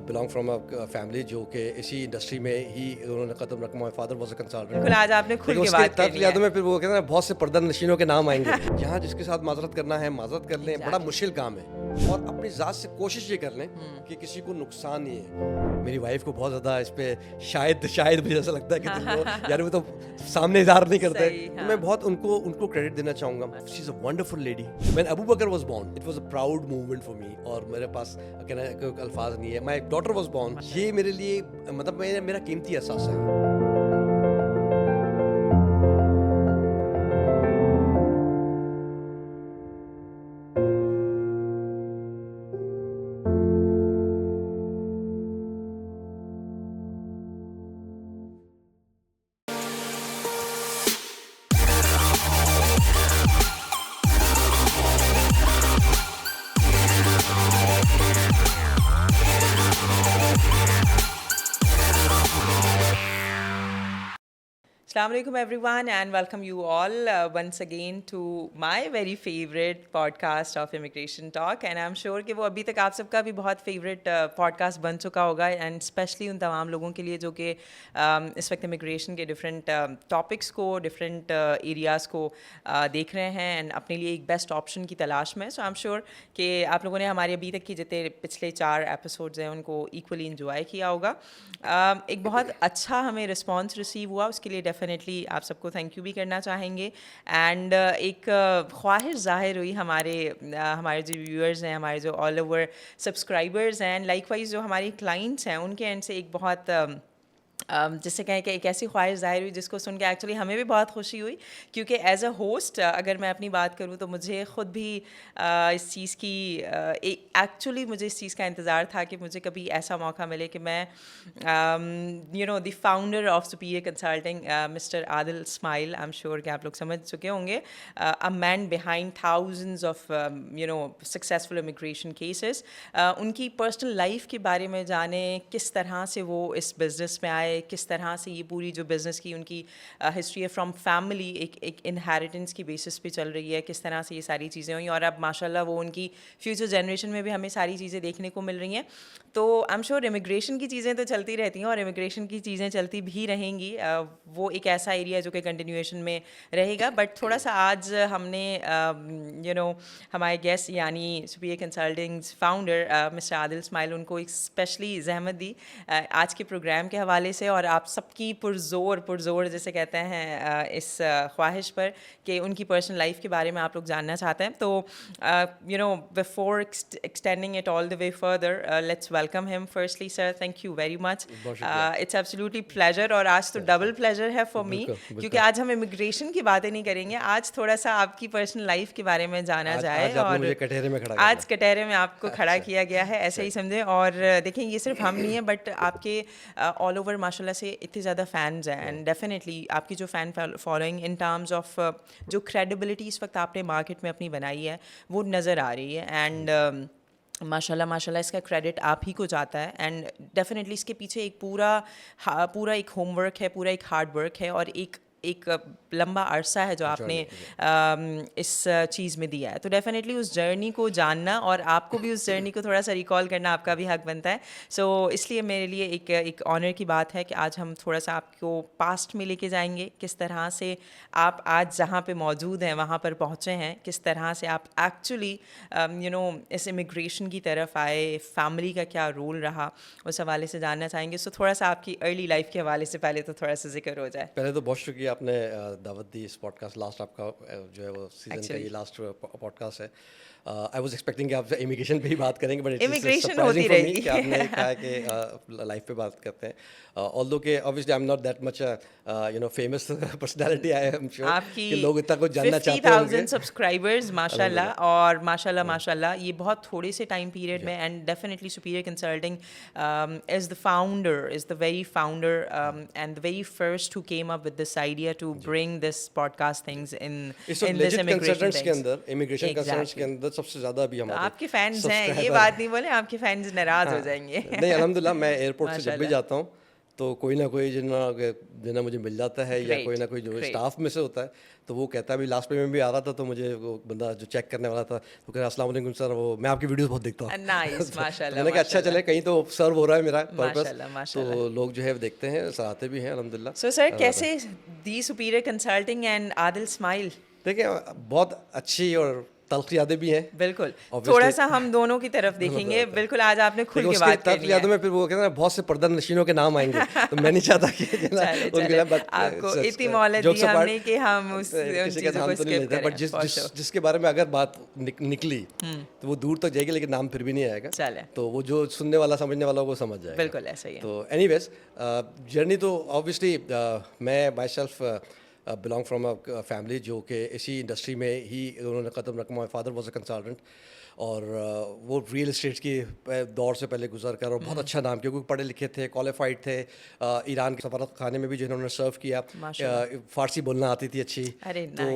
Belong from a family जो कि इसी इंडस्ट्री में ही उन्होंने कदम रखा। My father was a consultant. बिल्कुल, आज आपने खुल लेकिन के उसके बात तर्क करनी यादों है। में फिर वो कहते हैं ना, बहुत से पर्दा नशीनों के नाम आएंगे। यहाँ जिसके साथ माजरत करना है माजरत कर लें, बड़ा Exactly. मुश्किल काम है। और अपनी ज़ात से कोशिश ये कर लें कि किसी को नुकसान नहीं है। मेरी वाइफ को बहुत ज़्यादा इस पे शायद मुझे ऐसा लगता है कि दिल को यार वो तो सामने इज़हार नहीं करते। सही, तो हाँ। मैं बहुत उनको क्रेडिट देना चाहूँगा। She is a wonderful lady. When Abu Bakar was born it was a proud movement for me. और मेरे पास कहना कोई अल्फाज नहीं है। माय डॉटर वाज बोर्न, ये मेरे लिए मतलब मेरा कीमती एहसास है। Assalamu alaikum everyone and welcome you all once again to my very favorite podcast of Immigration Talk and I'm sure कि वो अभी तक आप सबका भी बहुत favorite podcast बन चुका होगा and especially उन तमाम लोगों के लिए जो कि इस वक्त immigration के different topics को different areas को देख रहे हैं and अपने लिए एक best option की तलाश में। So I'm sure कि आप लोगों ने हमारे अभी तक की जितने पिछले 4 episodes हैं उनको equally enjoy किया होगा। एक बहुत अच्छा हमें response receive हुआ, उसके लिए डेफिनेटली आप सबको थैंक यू भी करना चाहेंगे एंड एक ख्वाहिश ज़ाहिर हुई हमारे जो व्यूअर्स हैं, हमारे जो ऑल ओवर सब्सक्राइबर्स हैं, लाइकवाइज जो हमारी क्लाइंट्स हैं, उनके एंड से एक बहुत जिससे कहें कि एक ऐसी ख्वाहिश ज़ाहिर हुई जिसको सुन के एक्चुअली हमें भी बहुत खुशी हुई क्योंकि एज अ होस्ट अगर मैं अपनी बात करूँ तो मुझे ख़ुद भी इस चीज़ की एक्चुअली मुझे इस चीज़ का इंतज़ार था कि मुझे कभी ऐसा मौका मिले कि मैं the founder of superior consulting mister Adil Ismail, I am sure कि आप लोग समझ चुके होंगे, a man behind thousands of successful immigration cases, उनकी पर्सनल लाइफ के बारे में जाने, किस तरह से वो इस बिज़नेस में आए, किस तरह से ये पूरी जो बिज़नेस की उनकी हिस्ट्री है फ्रॉम फैमिली एक इनहेरिटेंस की बेसिस पे चल रही है, किस तरह से ये सारी चीज़ें हुई और अब माशाल्लाह वो उनकी फ्यूचर जनरेशन में भी हमें सारी चीज़ें देखने को मिल रही हैं। तो आई एम श्योर इमिग्रेशन की चीज़ें तो चलती रहती हैं और इमिग्रेशन की चीज़ें चलती भी रहेंगी। वो एक ऐसा एरिया है जो कि कंटिन्यूएशन में रहेगा, बट थोड़ा सा आज हमने हमारे गेस्ट यानी Superior Consultings founder mister Adil Ismail, उनको एक स्पेशली जहमत दी आज के प्रोग्राम के हवाले से और आप सबकी पुरजोर जैसे कहते हैं इस ख्वाहिश पर कि उनकी पर्सनल लाइफ के बारे में आप लोग जानना चाहते हैं। तो before extending it all the way further, let's welcome him firstly. Sir, thank you very much. It's absolutely pleasure और आज तो डबल प्लेजर है फॉर मी क्योंकि आज हम इमिग्रेशन की बातें नहीं करेंगे, आज थोड़ा सा आपकी पर्सनल लाइफ के बारे में जाना जाए। और और कटहरे में खड़ा आज कटहरे में आपको खड़ा किया गया है, ऐसे ही समझे। और देखें, ये सिर्फ हम नहीं है बट आपके ऑल ओवर माशाल्लाह से इतने ज़्यादा फैंस हैं एंड डेफिनेटली आपकी जो fan following in terms of जो क्रेडिबिलिटी इस वक्त आपने मार्केट में अपनी बनाई है वो नज़र आ रही है एंड माशाल्लाह इसका क्रेडिट आप ही को जाता है एंड डेफिनेटली इसके पीछे एक पूरा एक होमवर्क है, पूरा एक हार्ड वर्क है और एक लंबा अरसा है जो आपने इस चीज़ में दिया है। तो डेफिनेटली उस जर्नी को जानना और आपको भी उस जर्नी को थोड़ा सा रिकॉल करना आपका भी हक बनता है। सो इसलिए मेरे लिए एक ऑनर की बात है कि आज हम थोड़ा सा आपको पास्ट में लेके जाएंगे, किस तरह से आप आज जहाँ पे मौजूद हैं वहाँ पर पहुँचे हैं, किस तरह से आप एक्चुअली इस इमिग्रेशन की तरफ आए, फैमिली का क्या रोल रहा, उस हवाले से जानना चाहेंगे। सो थोड़ा सा आपकी अर्ली लाइफ के हवाले से पहले तो थोड़ा सा जिक्र हो जाए। पहले तो बहुत शुक्रिया आपने दावत दी इस पॉडकास्ट। लास्ट आपका जो है वो सीजन का ये लास्ट पॉडकास्ट है। आई वाज एक्सपेक्टिंग कि आप इमिग्रेशन पे ही बात करेंगे बट इमिग्रेशन होती रहेगी कि आपने कहा कि लाइफ पे बात करते हैं। ऑल्दो के obviously I am not that much famous personality, I am sure आपकी कि लोग इतना कुछ जानना चाहते होंगे। 50,000 सब्सक्राइबर्स माशाल्लाह, और माशाल्लाह ये बहुत थोड़े से टाइम पीरियड में and definitely superior consulting is the very founder and the very first who came up with this idea to bring this podcast things in this consultants के अंदर, इमिग्रेशन कंसल्टेंट्स के अंदर सबसे ज़्यादा अभी हमारे आपके फैंस हैं, ये बात नहीं बोले आपके फैंस नाराज हो जाएंगे। नहीं, अल्हम्दुलिल्लाह मैं एयरपोर्ट से जब भी जाता हूँ तो कोई ना कोई जिन्ना मुझे मिल जाता है या कोई ना कोई जो स्टाफ में से होता है, तो वो कहता है। अभी लास्ट में भी आ रहा था तो मुझे वो बंदा जो चेक करने वाला था तो कह रहा अस्सलाम वालेकुम सर, वो मैं आपकी वीडियोस बहुत देखता हूँ। नाइस, तो माशाल्लाह, मैंने कहा अच्छा चले, कहीं तो सर्व हो रहा है मेरा माशाल्लाह, पर्पस, माशाल्लाह। तो लोग जो है देखते हैं, सराहते भी हैं अल्हम्दुलिल्लाह। सो सर, कैसे the Superior Consulting and Adil Ismail? देखिए बहुत अच्छी और तल्ख यादें भी हैं। बिल्कुल, Obviously- थोड़ा सा हम दोनों की तरफ देखेंगे। तरफ। बिल्कुल, आज आपने खुल लेकिन के उसके बात तल्ख करनी यादों है। में फिर वो कहते हैं ना, बहुत से पर्दा नशीनों के नाम आएंगे तो मैं नहीं चाहता कि जो है ना, चले उनके चले, नाम, but, आपको इतनी uh, मोहलत jokes दी apart, हमने कि हम उस उन किसी का चीज़ों नाम को तो नहीं स्किप लेते, करें। बट जिसके बारे में अगर बात निकली तो वो दूर तक जाएगी, लेकिन नाम फिर भी नहीं आएगा। चले। तो वो जो सुनने वाला समझने वाला वो समझ जाएगा। बिल्कुल ऐसा ही है। तो एनीवेज जर्नी तो ऑब्वियसली मैं my self belong from a family जो कि इसी इंडस्ट्री में ही उन्होंने कदम रखा। My father was a consultant, और वो रियल इस्टेट की दौर से पहले गुजर कर, और बहुत अच्छा नाम, क्योंकि पढ़े लिखे थे, क्वालिफाइड थे। ईरान के सफारत खाने में भी जो उन्होंने सर्व किया, फ़ारसी बोलना आती थी अच्छी। अरे तो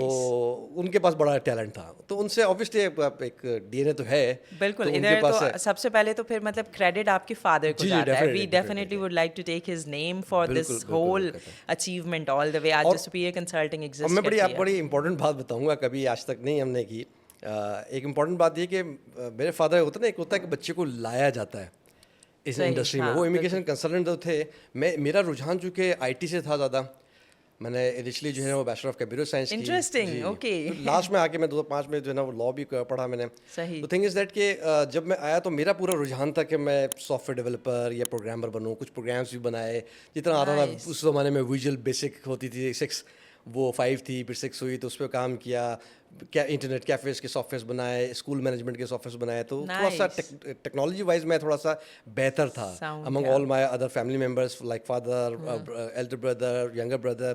उनके पास बड़ा टैलेंट था, तो उनसे ऑब्वियसली एक डीएनए तो है। बिल्कुल, तो इधर उनके पास तो सबसे पहले तो फिर मतलब क्रेडिट आपके फादर को जी, जाता है। We definitely, definitely would like to take his name for this बिल्कुल, होल बिल्कुल। अचीवमेंट ऑल द वे आज और- जो सुपीरियर कंसल्टिंग अब एग्जिस्ट मैं करती है। बड़ी इंपॉर्टेंट बात बताऊंगा, कभी आज तक नहीं हमने की। एक इम्पॉर्टेंट बात ये कि मेरे फादर होता है ना, एक होता है कि बच्चे को लाया जाता है इस सही, इंडस्ट्री में। हाँ, वो इमिग्रेशन कंसल्टेंट तो थे, मेरा रुझान चूँकि आईटी से था ज़्यादा। मैंने इनिशियली जो है वो बैचलर ऑफ कंप्यूटर साइंस की। Interesting, okay. लास्ट में आके मैं 2005 में जो है ना वो लॉ भी पढ़ा मैंने। सही। तो थिंग इज़ दैट कि जब मैं आया तो मेरा पूरा रुझान था कि मैं सॉफ्टवेयर डेवलपर या प्रोग्रामर बनूँ। कुछ प्रोग्राम्स भी बनाए, जितना आता था। Nice. उस ज़माने में विजुअल बेसिक होती थी 6, वो 5 थी, फिर 6 हुई, तो उस पर काम किया। क्या इंटरनेट कैफेज के सॉफ्टवेयर बनाए, स्कूल मैनेजमेंट के सॉफ्टवेयर बनाए। तो थोड़ा सा Nice. टेक्नोलॉजी वाइज मैं थोड़ा सा बेहतर था Sound, among yeah. All my other family members, like father, Elder brother, younger brother.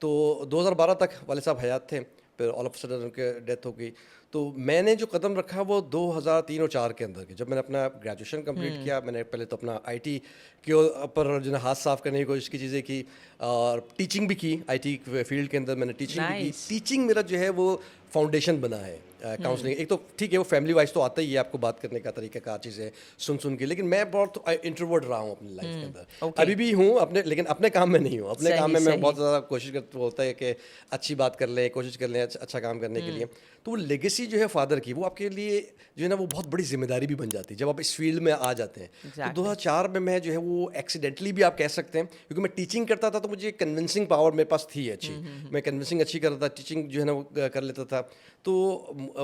तो 2012 तक वाले साहब हयात थे, फिर ऑल ऑफ सडन उनके डेथ हो गई। तो मैंने जो कदम रखा वो 2003 और 4 के अंदर के, जब मैंने अपना ग्रेजुएशन कंप्लीट किया। मैंने पहले तो अपना आईटी के ऊपर जो है हाथ साफ करने की कोशिश की, चीज़ें की, और टीचिंग भी की। आईटी फील्ड के अंदर मैंने टीचिंग भी की। Nice. टीचिंग मेरा जो है वो फाउंडेशन बना है काउंसलिंग। एक तो ठीक है, वो फैमिली वाइज तो आता ही है, आपको बात करने का तरीका का चीज़ें सुन के, लेकिन मैं बहुत इंट्रोवर्ट रहा हूँ अपनी लाइफ के अंदर। okay. अभी भी हूँ अपने, लेकिन अपने काम में नहीं हूँ। अपने सही, काम में मैं सही। बहुत ज़्यादा कोशिश करता होता है कि अच्छी बात कर लें, कोशिश कर लें अच्छा काम करने के लिए। तो वो लेगेसी जो है फादर की, वो आपके लिए जो है ना वो बहुत बड़ी जिम्मेदारी भी बन जाती है जब आप इस फील्ड में आ जाते हैं। तो 2004 में मैं जो है वो एक्सीडेंटली भी आप कह सकते हैं, क्योंकि मैं टीचिंग करता था तो मुझे कन्विंसिंग पावर मेरे पास थी अच्छी। मैं कन्विंसिंग अच्छी करता था, टीचिंग जो है ना वो कर लेता था। तो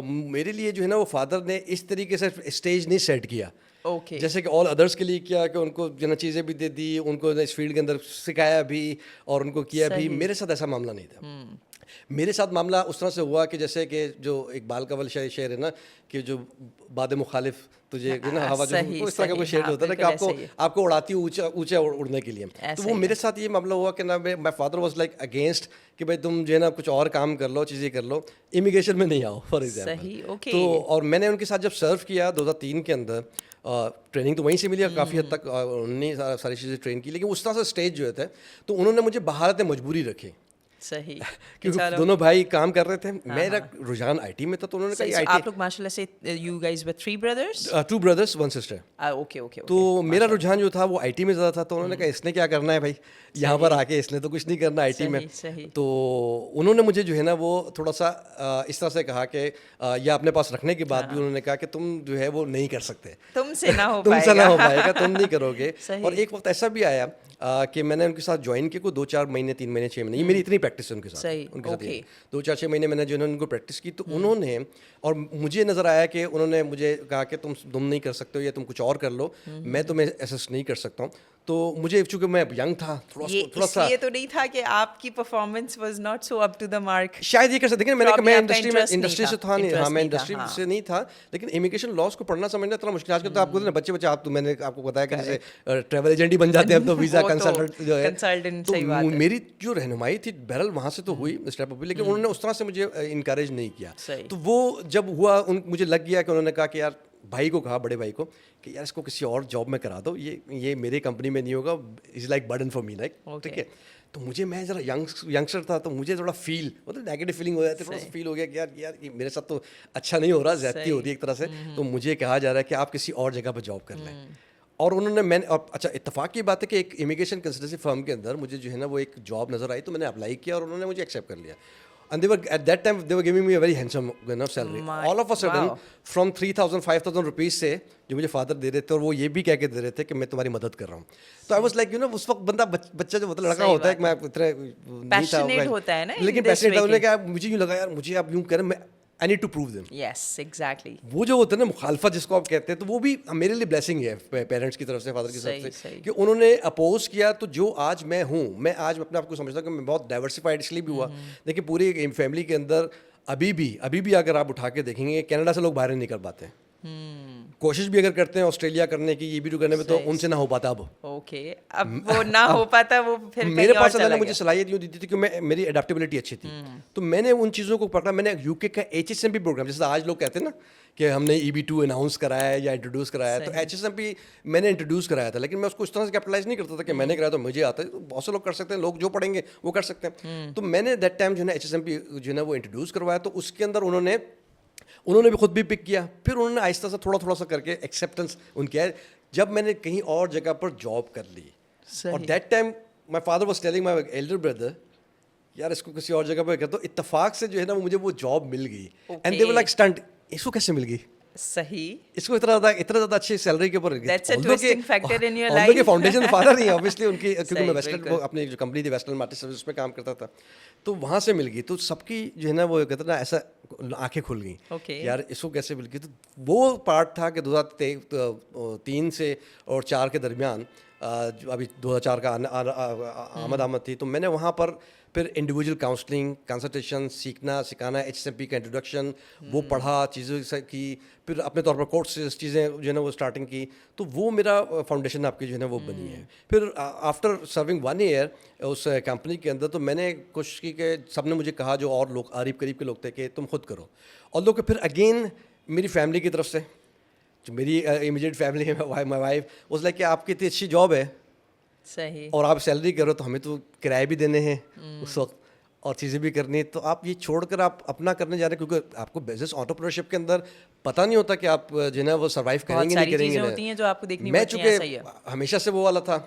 मेरे लिए जो है ना वो फादर ने इस तरीके से स्टेज नहीं सेट किया ओके। जैसे कि ऑल अदर्स के लिए किया, कि उनको जो ना चीज़ें भी दे दी, उनको इस फील्ड के अंदर सिखाया भी और उनको किया भी। मेरे साथ ऐसा मामला नहीं था। मेरे साथ मामला उस तरह से हुआ कि जैसे कि जो इकबाल का वाला शेर है ना, कि जो बाद मुखालिफ तुझे ना हवा, जो सही, इस तरह का कोई सही, शेर हाँ, होता है ना कि बिल्कुल ऐसे ही है। आपको उड़ाती है ऊंचे उड़ने के लिए। तो वो मेरे साथ ये मामला हुआ कि ना my father was like against कि भाई तुम जो है ना कुछ और काम कर लो, चीज़ें कर लो, इमिग्रेशन में नहीं आओ फॉर सही, एग्जाम्पल। ओके। तो और मैंने उनके साथ जब सर्व किया 2003 के अंदर, ट्रेनिंग तो वहीं से मिली काफ़ी हद तक, उन्होंने सारी चीज़ें ट्रेन की, लेकिन उस तरह से स्टेज जो थे तो उन्होंने मुझे बहारत मजबूरी रखी, सही। क्योंकि दोनों भाई काम कर रहे थे। मेरा रुझान आईटी में था, तो उन्होंने कहा आप लोग माशाल्लाह से you guys were 3 brothers? 2 brothers 1 sister। Okay okay. तो मेरा रुझान जो था वो आईटी में ज़्यादा था, तो उन्होंने कहा इसने क्या करना है भाई यहाँ पर आके, इसने तो कुछ नहीं करना आईटी में। सही। तो उन्होंने मुझे जो है ना वो थोड़ा सा इस तरह से कहा कि या अपने पास रखने के बाद भी उन्होंने कहा कि तुम जो है वो नहीं कर सकते, तुमसे ना हो तुमसे ना हो पाएगा, तुम नहीं करोगे। सही। और एक वक्त ऐसा भी आया कि मैंने उनके साथ ज्वाइन किया को 2-4 महीने, 3 महीने, 6 महीने, ये मेरी इतनी प्रैक्टिस है उनके साथ। सही, उनके साथ ओके। 2-4-6 महीने मैंने जो है उनको प्रैक्टिस की, तो उन्होंने, और मुझे नज़र आया कि उन्होंने मुझे कहा कि तुम नहीं कर सकते हो या तुम कुछ और कर लो, मैं तुम्हें असिस्ट नहीं कर सकता हूँ। तो मुझे चूंकि मैं यंग था, थोड़ा सा ये तो नहीं था कि आपकी performance was not so up to the mark, शायद ये कर सकते हैं। मैंने कहा मैं इंडस्ट्री से था नहीं, हाँ मैं इंडस्ट्री हाँ। से नहीं था, लेकिन इमिग्रेशन लॉज को पढ़ना समझना इतना मुश्किल। आजकल तो आपको ना बच्चे आप, तो मैंने आपको बताया कि जैसे ट्रैवल एजेंट ही बन जाते हैं अब तो, वीज़ा कंसल्टेंट जो है। कंसल्टेंट, तो सही बात है। मेरी जो रहनुमाई थी बहरहाल वहाँ से तो हुई स्टेप अप, लेकिन उन्होंने उस तरह से मुझे इनकरेज नहीं किया। सही। तो वो जब हुआ, मुझे लग गया कि उन्होंने कहा कि यार, भाई को कहा, बड़े भाई को, कि यार इसको किसी और जॉब में करा दो, ये मेरे कंपनी में नहीं होगा, is like burden for me, like ठीक है। तो मुझे, मैं ज़रा यंगस्टर था, तो मुझे थोड़ा फील मतलब नेगेटिव फीलिंग हो जाती है, थोड़ा सा फील हो गया कि यार ये मेरे साथ तो अच्छा नहीं हो रहा, ज़्यादती होती है एक तरह से। तो मुझे कहा जा रहा है कि आप किसी और जगह पर जॉब कर लें। और उन्होंने मैंने और अच्छा इत्तेफाक की बात है कि एक इमिग्रेशन कंसल्टेंसी फर्म के अंदर मुझे जो है ना वो एक जॉब नज़र आई, तो मैंने अप्लाई किया और उन्होंने मुझे एक्सेप्ट कर लिया. And they were at that time they were giving me a very handsome salary. All of a sudden wow. from 3,000 5,000 rupees से जो मुझे फादर दे रहे थे और वो ये भी कह के दे रहे थे कि मैं तुम्हारी मदद कर रहा हूँ. तो आई वाज लाइक उस वक्त बंदा बच्चा जो मतलब लड़का सही होता है कि मैं बात इतना नहीं था, Passionate होता है ना in लेकिन this पैशनेट था. way उन्होंने के। कहा मुझे यूँ लगा यार मुझे आप यूँ करें, मैं I need to prove them. Yes, exactly. वो जो होता है ना मुखालफत जिसको आप कहते हैं, तो वो भी मेरे लिए ब्लेसिंग है पेरेंट्स की तरफ से, फादर की सही, तरफ से सही। कि उन्होंने अपोज किया. तो जो आज मैं हूँ, मैं आज अपने आप को समझता हूँ कि मैं बहुत डाइवर्सिफाइड इसलिए भी हुआ. देखिए पूरी फैमिली के अंदर अभी भी अगर आप उठा के देखेंगे कनाडा से लोग बाहर नहीं निकल पाते हैं. कोशिश भी अगर करते हैं ऑस्ट्रेलिया करने की, ये भी करने में, तो सही, उनसे ना हो पाता. अब Okay. अब वो ना हो पाता, वो फिर मेरे कहीं और पास अल्लाह चला ने मुझे गया। सलाहियत यूँ दी थी कि मेरी अडेप्टेबिलिटी अच्छी थी. तो मैंने उन चीज़ों को पकड़ा. मैंने यूके का HSMP प्रोग्राम, जैसे आज लोग कहते हैं ना कि हमने EB2 अनाउंस कराया है या इंट्रोड्यूस कराया है, तो HSMP मैंने इंट्रोड्यूस कराया था. लेकिन मैं उसको इस तरह से कैपिटलाइज नहीं करता था कि मैंने कराया तो मुझे आता है. तो बहुत से लोग कर सकते हैं, लोग जो पढ़ेंगे वो कर सकते हैं. तो मैंने दैट टाइम जो है HSMP जो है ना वो इंट्रोड्यूस करवाया. तो उसके अंदर उन्होंने भी खुद भी पिक किया. फिर उन्होंने आहिस्ता सा थोड़ा सा करके एक्सेप्टेंस उनकी है. जब मैंने कहीं और जगह पर जॉब कर ली, सही। और that time my father was telling my elder brother यार इसको किसी और जगह पर कर दो. इत्तेफाक से जो है ना मुझे वो जॉब मिल गई. And they were like stunt, इसको कैसे मिल गई, सही। इसको इतना ज़्यादा अच्छी सैलरी के ऊपर. That's a twisting factor in your although के life. फाउंडेशन फादर नहीं है ऑब्वियसली उनकी, क्योंकि सही, मैं वेस्टर्न बिल्कुल। अपनी जो कंपनी थी वेस्टर्न मार्केट सर्विस में काम करता था, तो वहाँ से मिल गई. तो सबकी जो है ना वो कहते हैं ना ऐसा आंखें खुल गई Okay. यार इसको कैसे मिल गई. तो वो पार्ट था कि 2003 से और 4 के दरमियान, जो अभी 2004 का आमद थी, तो मैंने वहाँ पर फिर इंडिविजुअल काउंसलिंग, कंसल्टेशन, सीखना सिखाना, HSMP का इंट्रोडक्शन वो पढ़ा, चीज़ें की. फिर अपने तौर पर कोर्सेज चीज़ें जो है ना वो स्टार्टिंग की. तो वो मेरा फाउंडेशन आपकी जो है ना वो बनी है. फिर आफ्टर सर्विंग 1 ईयर उस कंपनी के अंदर, तो मैंने कोशिश की कि सबने मुझे कहा, जो और लोग करीब के लोग थे, कि तुम खुद करो. और लोग फिर अगेन मेरी फैमिली की तरफ से, जो मेरी इमीडिएट फैमिली है, माई वाइफ वाज लाइक कि आपकी इतनी अच्छी जॉब है सही। और आप सैलरी करो, तो हमें तो किराए भी देने हैं उस वक्त और चीज़ें भी करनी है, तो आप ये छोड़कर आप अपना करने जा रहे हैं. क्योंकि आपको बिजनेस एंटरप्रेन्योरशिप के अंदर पता नहीं होता कि आप जो है ना वो सर्वाइव बहुत करेंगे सारी नहीं करेंगे. चीजें होती हैं जो आपको देखनी मैं पड़ती हैं, सही है। चूँकि हमेशा से वो वाला था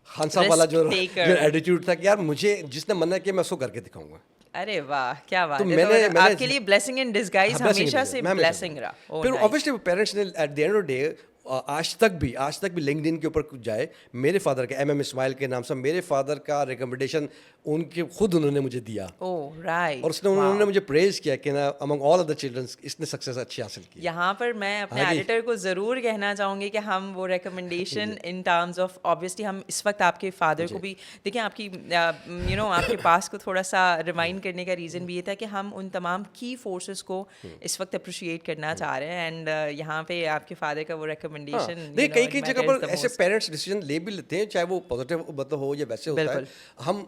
खान साहब वाला जो Risk taker. एटीट्यूड था कि यार मुझे जिसने मना किया मैं उसको करके दिखाऊंगा. अरे वाह, क्या बात तो है. मैंने आपके लिए ब्लेसिंग इन डिस्गाइज हाँ, blessing हमेशा है, से मैं हमेशा ब्लेसिंग रहा. Oh, फिर nice. ऑब्वियसली पेरेंट्स ने at the end of day आज तक भी लिंक्डइन के ऊपर कुछ जाए, मेरे फादर का MM इस्माइल के नाम से, मेरे फादर का रिकमेंडेशन उन्होंने मुझे दिया. Oh, right. और उन्होंने मुझे प्रेज किया कि ना अमंग ऑल अदर चिल्ड्रन इसने सक्सेस अच्छी हासिल की. यहाँ पर मैं अपने हाँ जी। एडिटर को ज़रूर कहना चाहूँगी कि हम वो recommendation in terms of, obviously हम इस वक्त आपके फादर को भी देखिए, आपकी आपके पास को थोड़ा सा रिमाइंड करने का रीज़न भी ये था कि हम उन तमाम की फोर्सेस को इस वक्त अप्रिशिएट करना चाह रहे हैं. एंड यहाँ पे आपके फादर का वो रिकमेंडेशन, नहीं, कई जगह पर ऐसे पेरेंट्स डिसीजन ले भी लेते हैं, चाहे वो पॉजिटिव मतलब हो या वैसे होता है.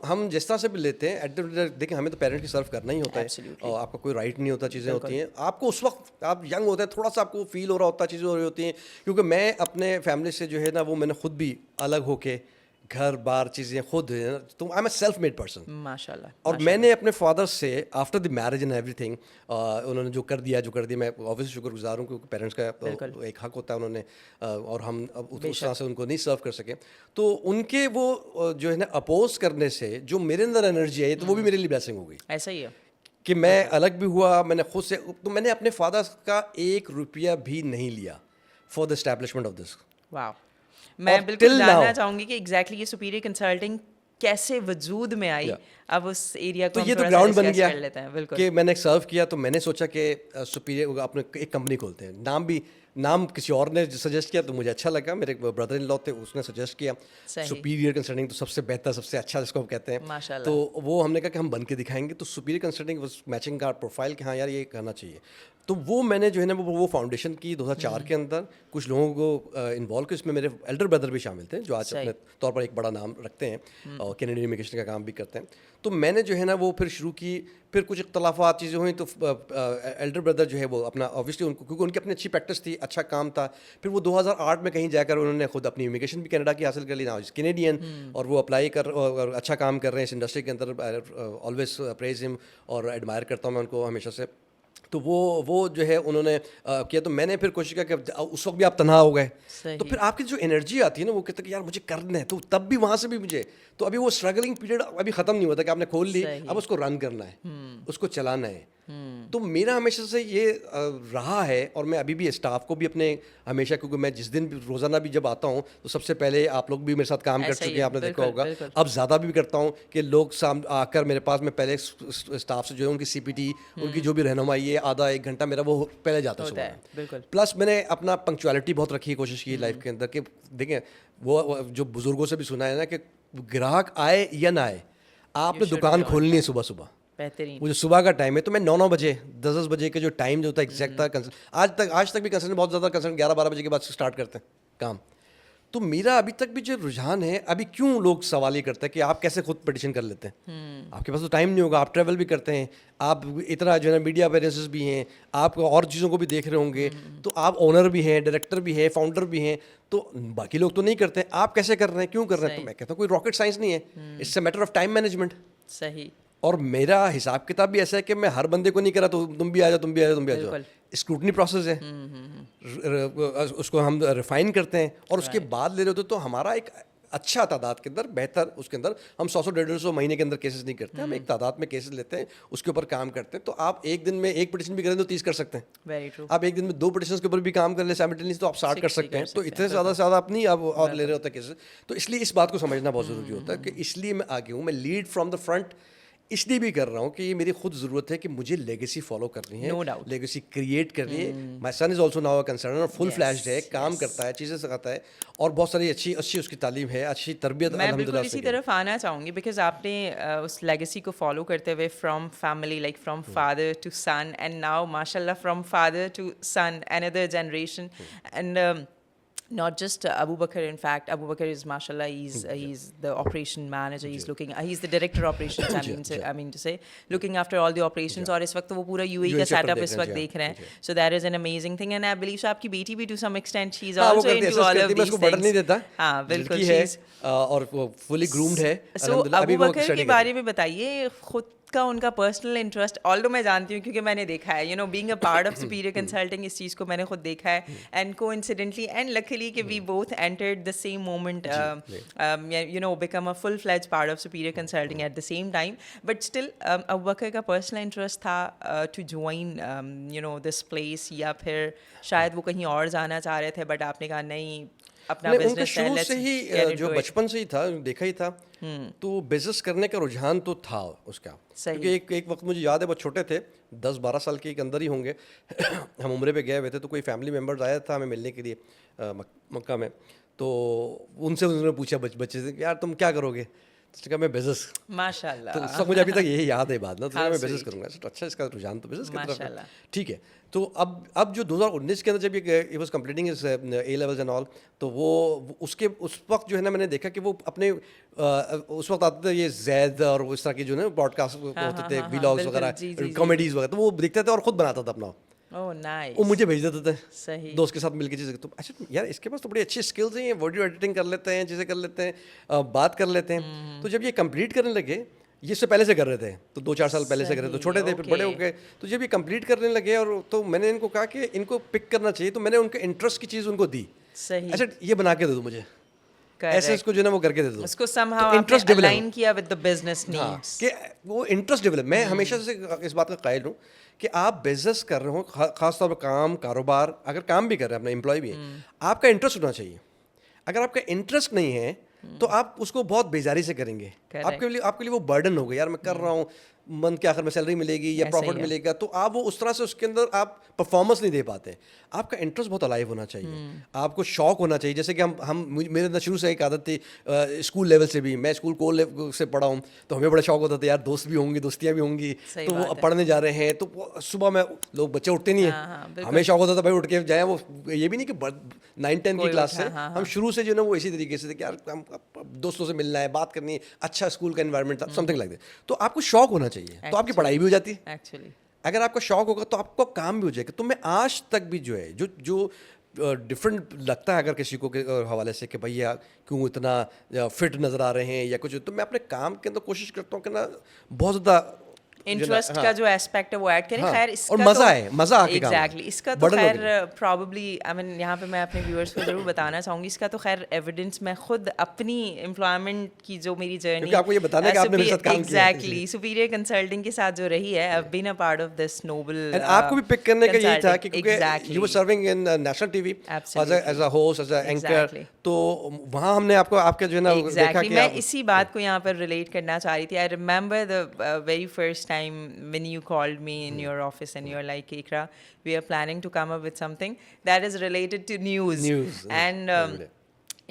हम जिस तरह से भी लेते हैं, एट द देखिए हमें तो पेरेंट्स की सर्व करना ही होता है. Absolutely. और आपका कोई राइट नहीं होता, चीज़ें होती हैं. आपको उस वक्त आप यंग होते हैं, थोड़ा सा आपको फील हो रहा होता है, चीज़ें हो रही होती हैं. क्योंकि मैं अपने फैमिली से जो है ना वो मैंने खुद भी अलग होके घर बार चीज़ें खुद, तो I am a self made person. माशाल्लाह. और मैंने अपने फादर से after the marriage and everything, उन्होंने जो कर दिया मैं ऑब्वियसली शुक्रगुजार हूँ, क्योंकि पेरेंट्स का एक हक होता है उन्होंने, और हम अब उस तरह से उनको नहीं सर्व कर सके. तो उनके वो जो है ना अपोज करने से जो मेरे अंदर एनर्जी आई, तो वो भी मेरे लिए ब्लेसिंग हो गई. ऐसा ही है कि मैं अलग भी हुआ, मैंने खुद से, तो मैंने अपने फादर का ₹1 भी नहीं लिया for the establishment of this. वाह. मैं और बिल्कुल till जानना now- चाहूंगी कि एग्जैक्टली ये सुपीरियर कंसल्टिंग कैसे वजूद में आई. अब उस एरिया को तो हम ये तो थोड़ा सा ग्राउंड बन discuss गया कर लेते हैं. बिल्कुल. कि मैंने सर्व किया. तो मैंने सोचा कि सुपीरियर अपने एक कंपनी खोलते हैं. नाम किसी और ने सजेस्ट किया तो मुझे अच्छा लगा. मेरे ब्रदर इन लॉ थे, उसने सजेस्ट किया सही. सुपीरियर कंसल्टिंग, तो सबसे बेहतर, सबसे अच्छा जिसको हम कहते हैं. माशाल्लाह. तो वो हमने कहा कि हम बन के दिखाएंगे. तो superior consulting was matching our profile कि हाँ यार ये करना चाहिए. तो वो मैंने जो है ना वो फाउंडेशन की 2004 के अंदर. कुछ लोगों को इन्वॉल्व किया, इसमें मेरे एल्डर ब्रदर भी शामिल थे, जो आज सही. अपने तौर पर एक बड़ा नाम रखते हैं और कैनेडियन इमिग्रेशन का काम भी करते हैं. तो मैंने जो है ना वो फिर शुरू की. फिर कुछ इख्तलाफात चीज़ें हुई, तो एल्डर ब्रदर जो है वो अपना ऑब्वियसली उनको, क्योंकि उनकी अपनी अच्छी प्रैक्टिस थी, अच्छा काम था. फिर वो 2008 में कहीं जाकर उन्होंने खुद अपनी इमिग्रेशन भी कनाडा की हासिल कर ली, ना कैनेडियन, और वो अप्लाई कर और अच्छा काम कर रहे हैं इस इंडस्ट्री के अंदर. ऑलवेज प्रेज हिम और एडमायर करता हूँ मैं उनको हमेशा से. तो वो जो है उन्होंने किया, तो मैंने फिर कोशिश किया कि उस वक्त भी आप तनहा हो गए, सही। तो फिर आपकी जो एनर्जी आती है ना, वो कहते हैं कि यार मुझे करना है, तो तब भी वहाँ से भी मुझे, तो अभी वो स्ट्रगलिंग पीरियड अभी ख़त्म नहीं होता कि आपने खोल ली, सही। अब उसको रन करना है, उसको चलाना है। तो मेरा हमेशा से ये रहा है, और मैं अभी भी स्टाफ को भी अपने हमेशा, क्योंकि मैं जिस दिन भी रोज़ाना भी जब आता हूँ तो सबसे पहले आप लोग भी मेरे साथ काम कर ऐसा ही चुके हैं, है, आपने देखा बिल्कुल, होगा, बिल्कुल। अब ज़्यादा भी करता हूँ कि लोग आकर मेरे पास, मैं पहले स्टाफ से जो है उनकी सीपीटी, उनकी जो भी रहनुमाई है, आधा एक घंटा मेरा वो पहले जाता है होता है, सुबह। बिल्कुल। प्लस मैंने अपना पंक्चुअलिटी बहुत रखी है, कोशिश की है लाइफ के अंदर कि देखें, वो जो बुजुर्गों से भी सुना है ना कि ग्राहक आए या ना आए, आपने should दुकान be on खोलनी है सुबह सुबह। बेहतरीन। वो जो सुबह का टाइम है, तो मैं 9 बजे 10 बजे का जो टाइम जो होता है एग्जैक्ट था, आज तक भी कंसर्न, बहुत ज़्यादा कंसर्न 11-12 बजे के बाद स्टार्ट करते हैं काम। तो मेरा अभी तक भी जो रुझान है, अभी क्यों लोग सवाल ये करते हैं कि आप कैसे खुद पिटिशन कर लेते हैं, आपके पास तो टाइम नहीं होगा, आप ट्रैवल भी करते हैं, आप इतना जो है ना मीडिया अपेयरेंसेस भी हैं, आप और चीज़ों को भी देख रहे होंगे, तो आप ओनर भी हैं, डायरेक्टर भी हैं, फाउंडर भी हैं, तो बाकी लोग तो नहीं करते हैं, आप कैसे कर रहे हैं, क्यों कर रहे हैं? तो मैं कहता हूँ कोई रॉकेट साइंस नहीं है, it's a matter of time management. सही। और मेरा हिसाब किताब भी ऐसा है कि मैं हर बंदे को नहीं करा तो तुम भी आ जाओ, तुम भी आ जाओ, तुम भी आ जाओ। बिल्कुल। स्क्रूटनी प्रोसेस है, उसको हम रिफाइन करते हैं, और उसके बाद ले रहे होते, तो हमारा एक अच्छा तादाद के अंदर, बेहतर उसके अंदर, हम 100-150 महीने के अंदर केसेस नहीं करते, हम एक तादाद में केसेस लेते हैं, उसके ऊपर काम करते हैं। तो आप एक दिन में एक पिटिशन भी करें तो 30 कर सकते हैं, वेरी ट्रू। आप एक दिन में 2 पिटिशंस के ऊपर भी काम कर ले साइमल्टेनियसली, तो आप 60 कर 60 सकते हैं। कर तो सकते इतने हैं, ज़्यादा से ज़्यादा आप नहीं आप और ले रहे होते केसेस। तो इसलिए इस बात को समझना बहुत ज़रूरी होता है कि इसलिए मैं आगे हूँ, मैं लीड फ्रॉम द फ्रंट इसलिए भी कर रहा हूँ कि ये मेरी खुद ज़रूरत है कि मुझे लेगेसी फॉलो करनी है, No doubt. लेगेसी क्रिएट करनी है। My son is also now a concern, और फुल फ्लैश्ड है, काम करता है, चीज़ें सिखाता है, और बहुत सारी अच्छी अच्छी उसकी तालीम है, अच्छी तरबियत मैं बिल्कुल अल्हम्दुलिल्लाह इसी से की है। तरफ आना चाहूँगी बिकॉज आपने उस लेगेसी को फॉलो करते हुए from family, like from father to son, and now माशाल्लाह from father to son, another generation, and not just Abu Bakr. In fact, Abu Bakr is, mashallah, he's the operation manager. He's the director of operations. I mean to say, looking after all the operations. और इस वक्त वो पूरा UAE का sector setup देख इस रहे हैं, वक्त जी, देख रहे जी। हैं. So that is an amazing thing. And I believe so आपकी बेटी भी to some extent she's हाँ, वो also करती है, into all करती of है, मैं these उसको बर्डन नहीं things. देता, हाँ बिल्कुल, लड़की है, she's और वो फुली ग्रूम्ड है सो अल्हम्दुलिल्लाह। अबू अभी वो बकर के स्टडी बारे में बताइए, खुद का उनका पर्सनल इंटरेस्ट, ऑल्दो मैं जानती हूँ क्योंकि मैंने देखा है, being a part of superior Consulting, इस चीज़ को मैंने खुद देखा है, एंड कोइंसिडेंटली एंड लकीली कि we both entered the same moment, become a full fledge part of superior Consulting at the same time, but still Abu Bakar का पर्सनल इंटरेस्ट था टू ज्वाइन दिस प्लेस, या फिर शायद वो कहीं और जाना चाह रहे थे, बट आपने कहा नहीं, अपना नहीं, उनका बिजनेस है, शुरू लेट्स से ही गेट जो इनटू इट। बचपन से ही था, देखा ही था, तो बिजनेस करने का रुझान तो था उसका। सही। क्योंकि एक वक्त मुझे याद है, बहुत छोटे थे, 10-12 साल के अंदर ही होंगे हम उम्रे पे गए हुए थे, तो कोई फैमिली मेम्बर्स आया था हमें मिलने के लिए मक्का में, तो उनसे उन्होंने पूछा बच्चे से, यार तुम क्या करोगे? तो कहा मैं बिजनेस। माशाल्लाह। तो सब मुझे अभी तक यही याद है बात ना, तो How मैं बिजनेस sweet. करूंगा। तो अच्छा, इसका रुझान तो बिजनेस की तरफ है, माशाल्लाह। ठीक है। तो अब जो 2019 के अंदर जब ये was completing is A levels and all, तो वो उसके उस वक्त जो है ना, मैंने देखा कि वो अपने उस वक्त आते थे ये जैद और उस तरह के जो ना ब्रॉडकास्ट होते थे, व्लॉग्स बिल्कुल, जी, जी, वगैरह, जी। कॉमेडीज वगैरह, तो वो देखते थे और खुद बनाता था अपना, ओह नाइस। वो मुझे भेज देते थे सही। दोस्त के साथ मिलकर चीज़ें। तो अच्छा यार, इसके पास तो बड़ी अच्छी स्किल्स हैं, ये वीडियो एडिटिंग कर लेते हैं, चीज़ें कर लेते हैं, बात कर लेते हैं। तो जब ये कंप्लीट करने लगे, ये इससे पहले से कर रहे थे, तो 2-4 साल पहले से कर रहे थे, तो छोटे थे, फिर बड़े हो गए। तो जब ये कंप्लीट करने लगे, और तो मैंने इनको कहा कि इनको पिक करना चाहिए, तो मैंने उनके इंटरेस्ट की चीज़ उनको दी। सही। अच्छा, ये बना के दे दो मुझे, ऐसे इसको जो है ना वो करके दे दो। उसको somehow तो interest आपने develop। align किया with the business हाँ, needs। कि वो इंटरेस्ट डेवलप, मैं हमेशा से इस बात का कायल हूँ कि आप बिजनेस कर रहे हो, खास तौर पर काम, कारोबार, अगर काम भी कर रहे हैं, अपना एम्प्लॉय भी है, आपका इंटरेस्ट होना चाहिए। अगर आपका इंटरेस्ट नहीं है तो आप उसको बहुत बेजारी से करेंगे, आपके लिए वो बर्डन हो गया, यार मैं कर रहा हूँ, मंथ के आखिर में सैलरी मिलेगी या ऐसा ही प्रॉफिट है। मिलेगा, तो आप वो उस तरह से उसके अंदर आप परफॉर्मेंस नहीं दे पाते। आपका इंटरेस्ट बहुत अलाइव होना चाहिए, आपको शौक होना चाहिए। जैसे कि मेरे अंदर शुरू से एक आदत थी, स्कूल लेवल से भी, मैं स्कूल को से पढ़ा हूँ, तो हमें बड़ा शौक होता था, यार दोस्त भी होंगे, दोस्तियाँ भी होंगी, सही तो वो बात है। पढ़ने जा रहे हैं, तो सुबह में लोग बच्चे उठते नहीं हाँ, हाँ, हैं, बिल्कुल। हमें शौक होता था भाई उठ के जाए। वो ये भी नहीं कि 9-10 की कोई क्लास उठा, से, हाँ, हम शुरू से जो है ना वो इसी तरीके से थे कि यार हम दोस्तों से मिलना है, बात करनी है, अच्छा स्कूल का एनवायरनमेंट था, समथिंग लाइक दैट। तो आपको शौक होना चाहिए, तो आपकी पढ़ाई भी हो जाती है। Actually। अगर आपका शौक होगा तो आपको काम भी हो जाएगा। तो मैं आज तक भी जो है जो डिफरेंट लगता है अगर किसी को के हवाले से कि भैया क्यों इतना फिट नज़र आ रहे हैं या कुछ, तो मैं अपने काम के अंदर कोशिश करता हूँ कि ना बहुत ज़्यादा इंटरेस्ट का जो एस्पेक्ट है वो ऐड करें। हाँ, खैर इसका और मजा है, मजा आके काम एग्जैक्टली इसका तो खैर प्रॉब्ली आई मीन यहाँ पे मैं अपने व्यूअर्स को जरूर बताना चाहूँगी, इसका तो खैर एविडेंस मैं खुद अपनी एम्प्लॉयमेंट की जो मेरी जर्नी, क्योंकि आपको ये बताना है कि आपने मेरे साथ काम किया है। एग्जैक्टली सुपीरियर कंसल्टिंग के साथ जो रही है, I have been a part of this noble. आपको भी पिक करने का यही था कि क्योंकि you were serving in national TV as a host, as a anchor, तो वहाँ हमने आपको आपके जो है ना देखा कि मैं इसी बात को यहाँ पर रिलेट करना चाह रही थी। I remember the very first time when you called me in your office and you're like, Ikra, we are planning to come up with something that is related to news and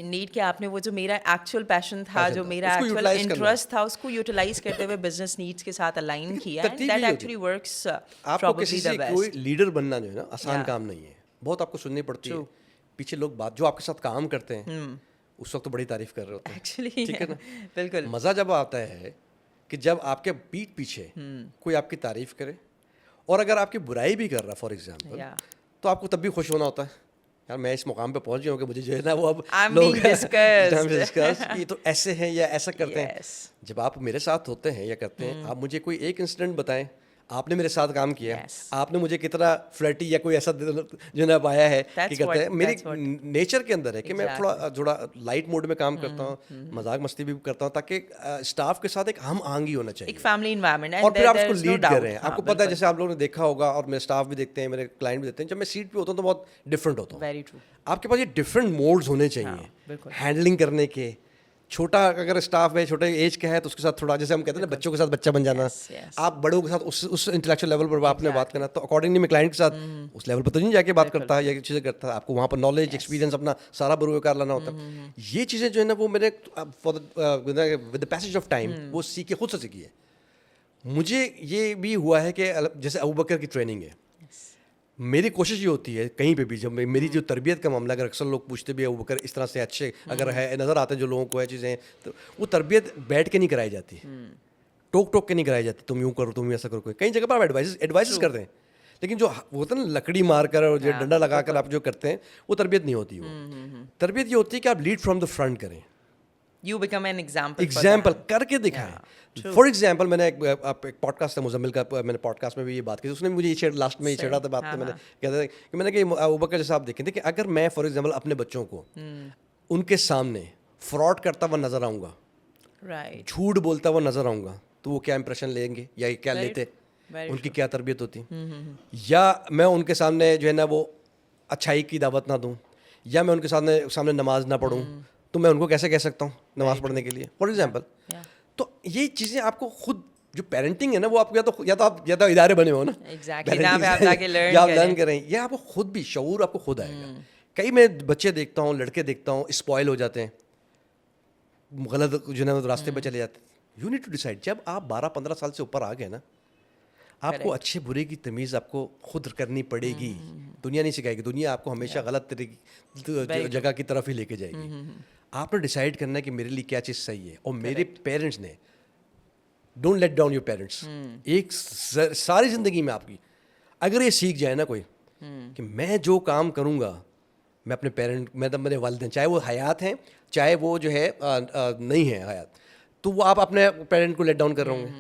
need कि आपने वो जो मेरा actual passion था, जो मेरा actual interest था, उसको यूटिलाइज करते हुए बिजनेस नीड्स के साथ अलाइन किया, and that actually works probably the best. कोई लीडर बनना जो है ना आसान काम नहीं है, बहुत आपको सुननी पड़ती है। पीछे लोग बात जो आपके साथ काम करते हैं उस वक्त तो बड़ी तारीफ कर रहे होते हैं एक्चुअली, ठीक है ना। बिल्कुल मजा जब आता है कि जब आपके पीठ पीछे कोई आपकी तारीफ करे, और अगर आपकी बुराई भी कर रहा फॉर एग्जाम्पल, तो आपको तब भी खुश होना होता है, यार मैं इस मुकाम पे पहुंच गया हूँ कि मुझे जो है ना वो अब लोग डिस्कस ये तो ऐसे हैं या ऐसा करते हैं। जब आप मेरे साथ होते हैं या करते हैं, आप मुझे कोई एक इंसिडेंट बताएं, आपने मेरे साथ काम किया, आपने मुझे कितना फ्लर्टी या कोई ऐसा जो ना पाया है कि करते हैं। मेरी नेचर के अंदर है कि मैं थोड़ा लाइट मोड में काम करता हूँ, मजाक मस्ती भी करता हूँ, ताकि स्टाफ के साथ एक हम आंगी होना चाहिए, एक फैमिली एनवायरनमेंट, और फिर आप उसको लीड कर रहे हैं। आपको पता है, जैसे आप लोगों ने देखा होगा और मेरे स्टाफ भी देखते हैं, मेरे क्लाइंट भी देखते हैं, जब मैं सीट पे होता हूँ तो बहुत डिफरेंट होता हूँ। Very true. आपके पास ये डिफरेंट मोड्स होने चाहिए हैंडलिंग करने के। छोटा अगर स्टाफ है, छोटे एज का है, तो उसके साथ थोड़ा, जैसे हम कहते हैं ना, बच्चों के साथ बच्चा बन जाना। आप बड़ों के साथ उस इंटेलेक्चुअल लेवल पर आपने बात करना, तो अकॉर्डिंगली मैं क्लाइंट के साथ उस लेवल पर तो नहीं जाके बात करता है या चीज़ें करता है। आपको वहाँ पर नॉलेज एक्सपीरियंस अपना सारा बरूकार लाना होता है। ये चीज़ें जो है ना वो मैंने with the passage of time वो सीखे, खुद से सीखी है। मुझे ये भी हुआ है कि जैसे अबू बकर की ट्रेनिंग है, मेरी कोशिश ये होती है कहीं पे भी, जब मेरी जो तरबियत का मामला, अगर अक्सर लोग पूछते भी है अबू बकर इस तरह से अच्छे अगर है नज़र आते हैं जो लोगों को है चीज़ें, तो वो तरबियत बैठ के नहीं कराई जाती, टोक टोक के नहीं कराई जाती, तुम यूँ करो, तुम ऐसा करो। कई जगह पर आप एडवाइस करते हैं, लेकिन जो होता है ना लकड़ी मार कर और जो डंडा लगा कर आप जो करते हैं, वो तरबियत नहीं होती। वो तरबियत ये होती है कि आप लीड फ्रॉम द फ्रंट करें, You become an example करके दिखाएं। फॉर एग्जाम्पल, मैंने एक पॉडकास्ट था मुजम्मिल का, मैंने पॉडकास्ट में भी ये बात की, उसने मुझे ये लास्ट में ये छेड़ा था बात, मैंने कहता था कि मैंने कि अबू बकर जैसा आप देखें थे कि अगर मैं फॉर एग्जाम्पल अपने बच्चों को उनके सामने फ्रॉड करता हुआ नजर आऊँगा, झूठ बोलता हुआ नजर आऊँगा, तो वो क्या इंप्रेशन लेंगे या क्या लेते, उनकी क्या तरबियत होती। या मैं उनके सामने जो है ना वो अच्छाई की दावत ना दूँ, या मैं उनके सामने नमाज ना पढ़ूँ, तो मैं उनको कैसे कह सकता हूँ नमाज पढ़ने के लिए, फॉर एग्जाम्पल। तो ये चीज़ें आपको खुद जो पेरेंटिंग है ना, वो आपको या तो इदारे बने हो ना, आप लर्न करें, या आपको खुद भी शऊर आपको खुद आएगा। कई मैं बच्चे देखता हूँ, लड़के देखता हूँ, स्पॉइल हो जाते हैं, गलत जो है रास्ते पर चले जाते हैं। यू नीड टू डिसाइड, जब आप 12-15 साल से ऊपर आ गए ना, आपको अच्छे बुरे की तमीज़ आपको खुद करनी पड़ेगी। दुनिया नहीं सिखाएगी, दुनिया आपको हमेशा गलत जगह की तरफ ही लेके जाएगी। आपने डिसाइड करना है कि मेरे लिए क्या चीज़ सही है। और मेरे पेरेंट्स ने, don't let down your parents, एक सारी ज़िंदगी में आपकी अगर ये सीख जाए ना कोई कि मैं जो काम करूँगा, मैं अपने पेरेंट, मेरे वालिदैन, चाहे वो हयात हैं चाहे वो जो है नहीं है हयात, तो वो आप अपने पेरेंट को लेट डाउन कर रहे होंगे,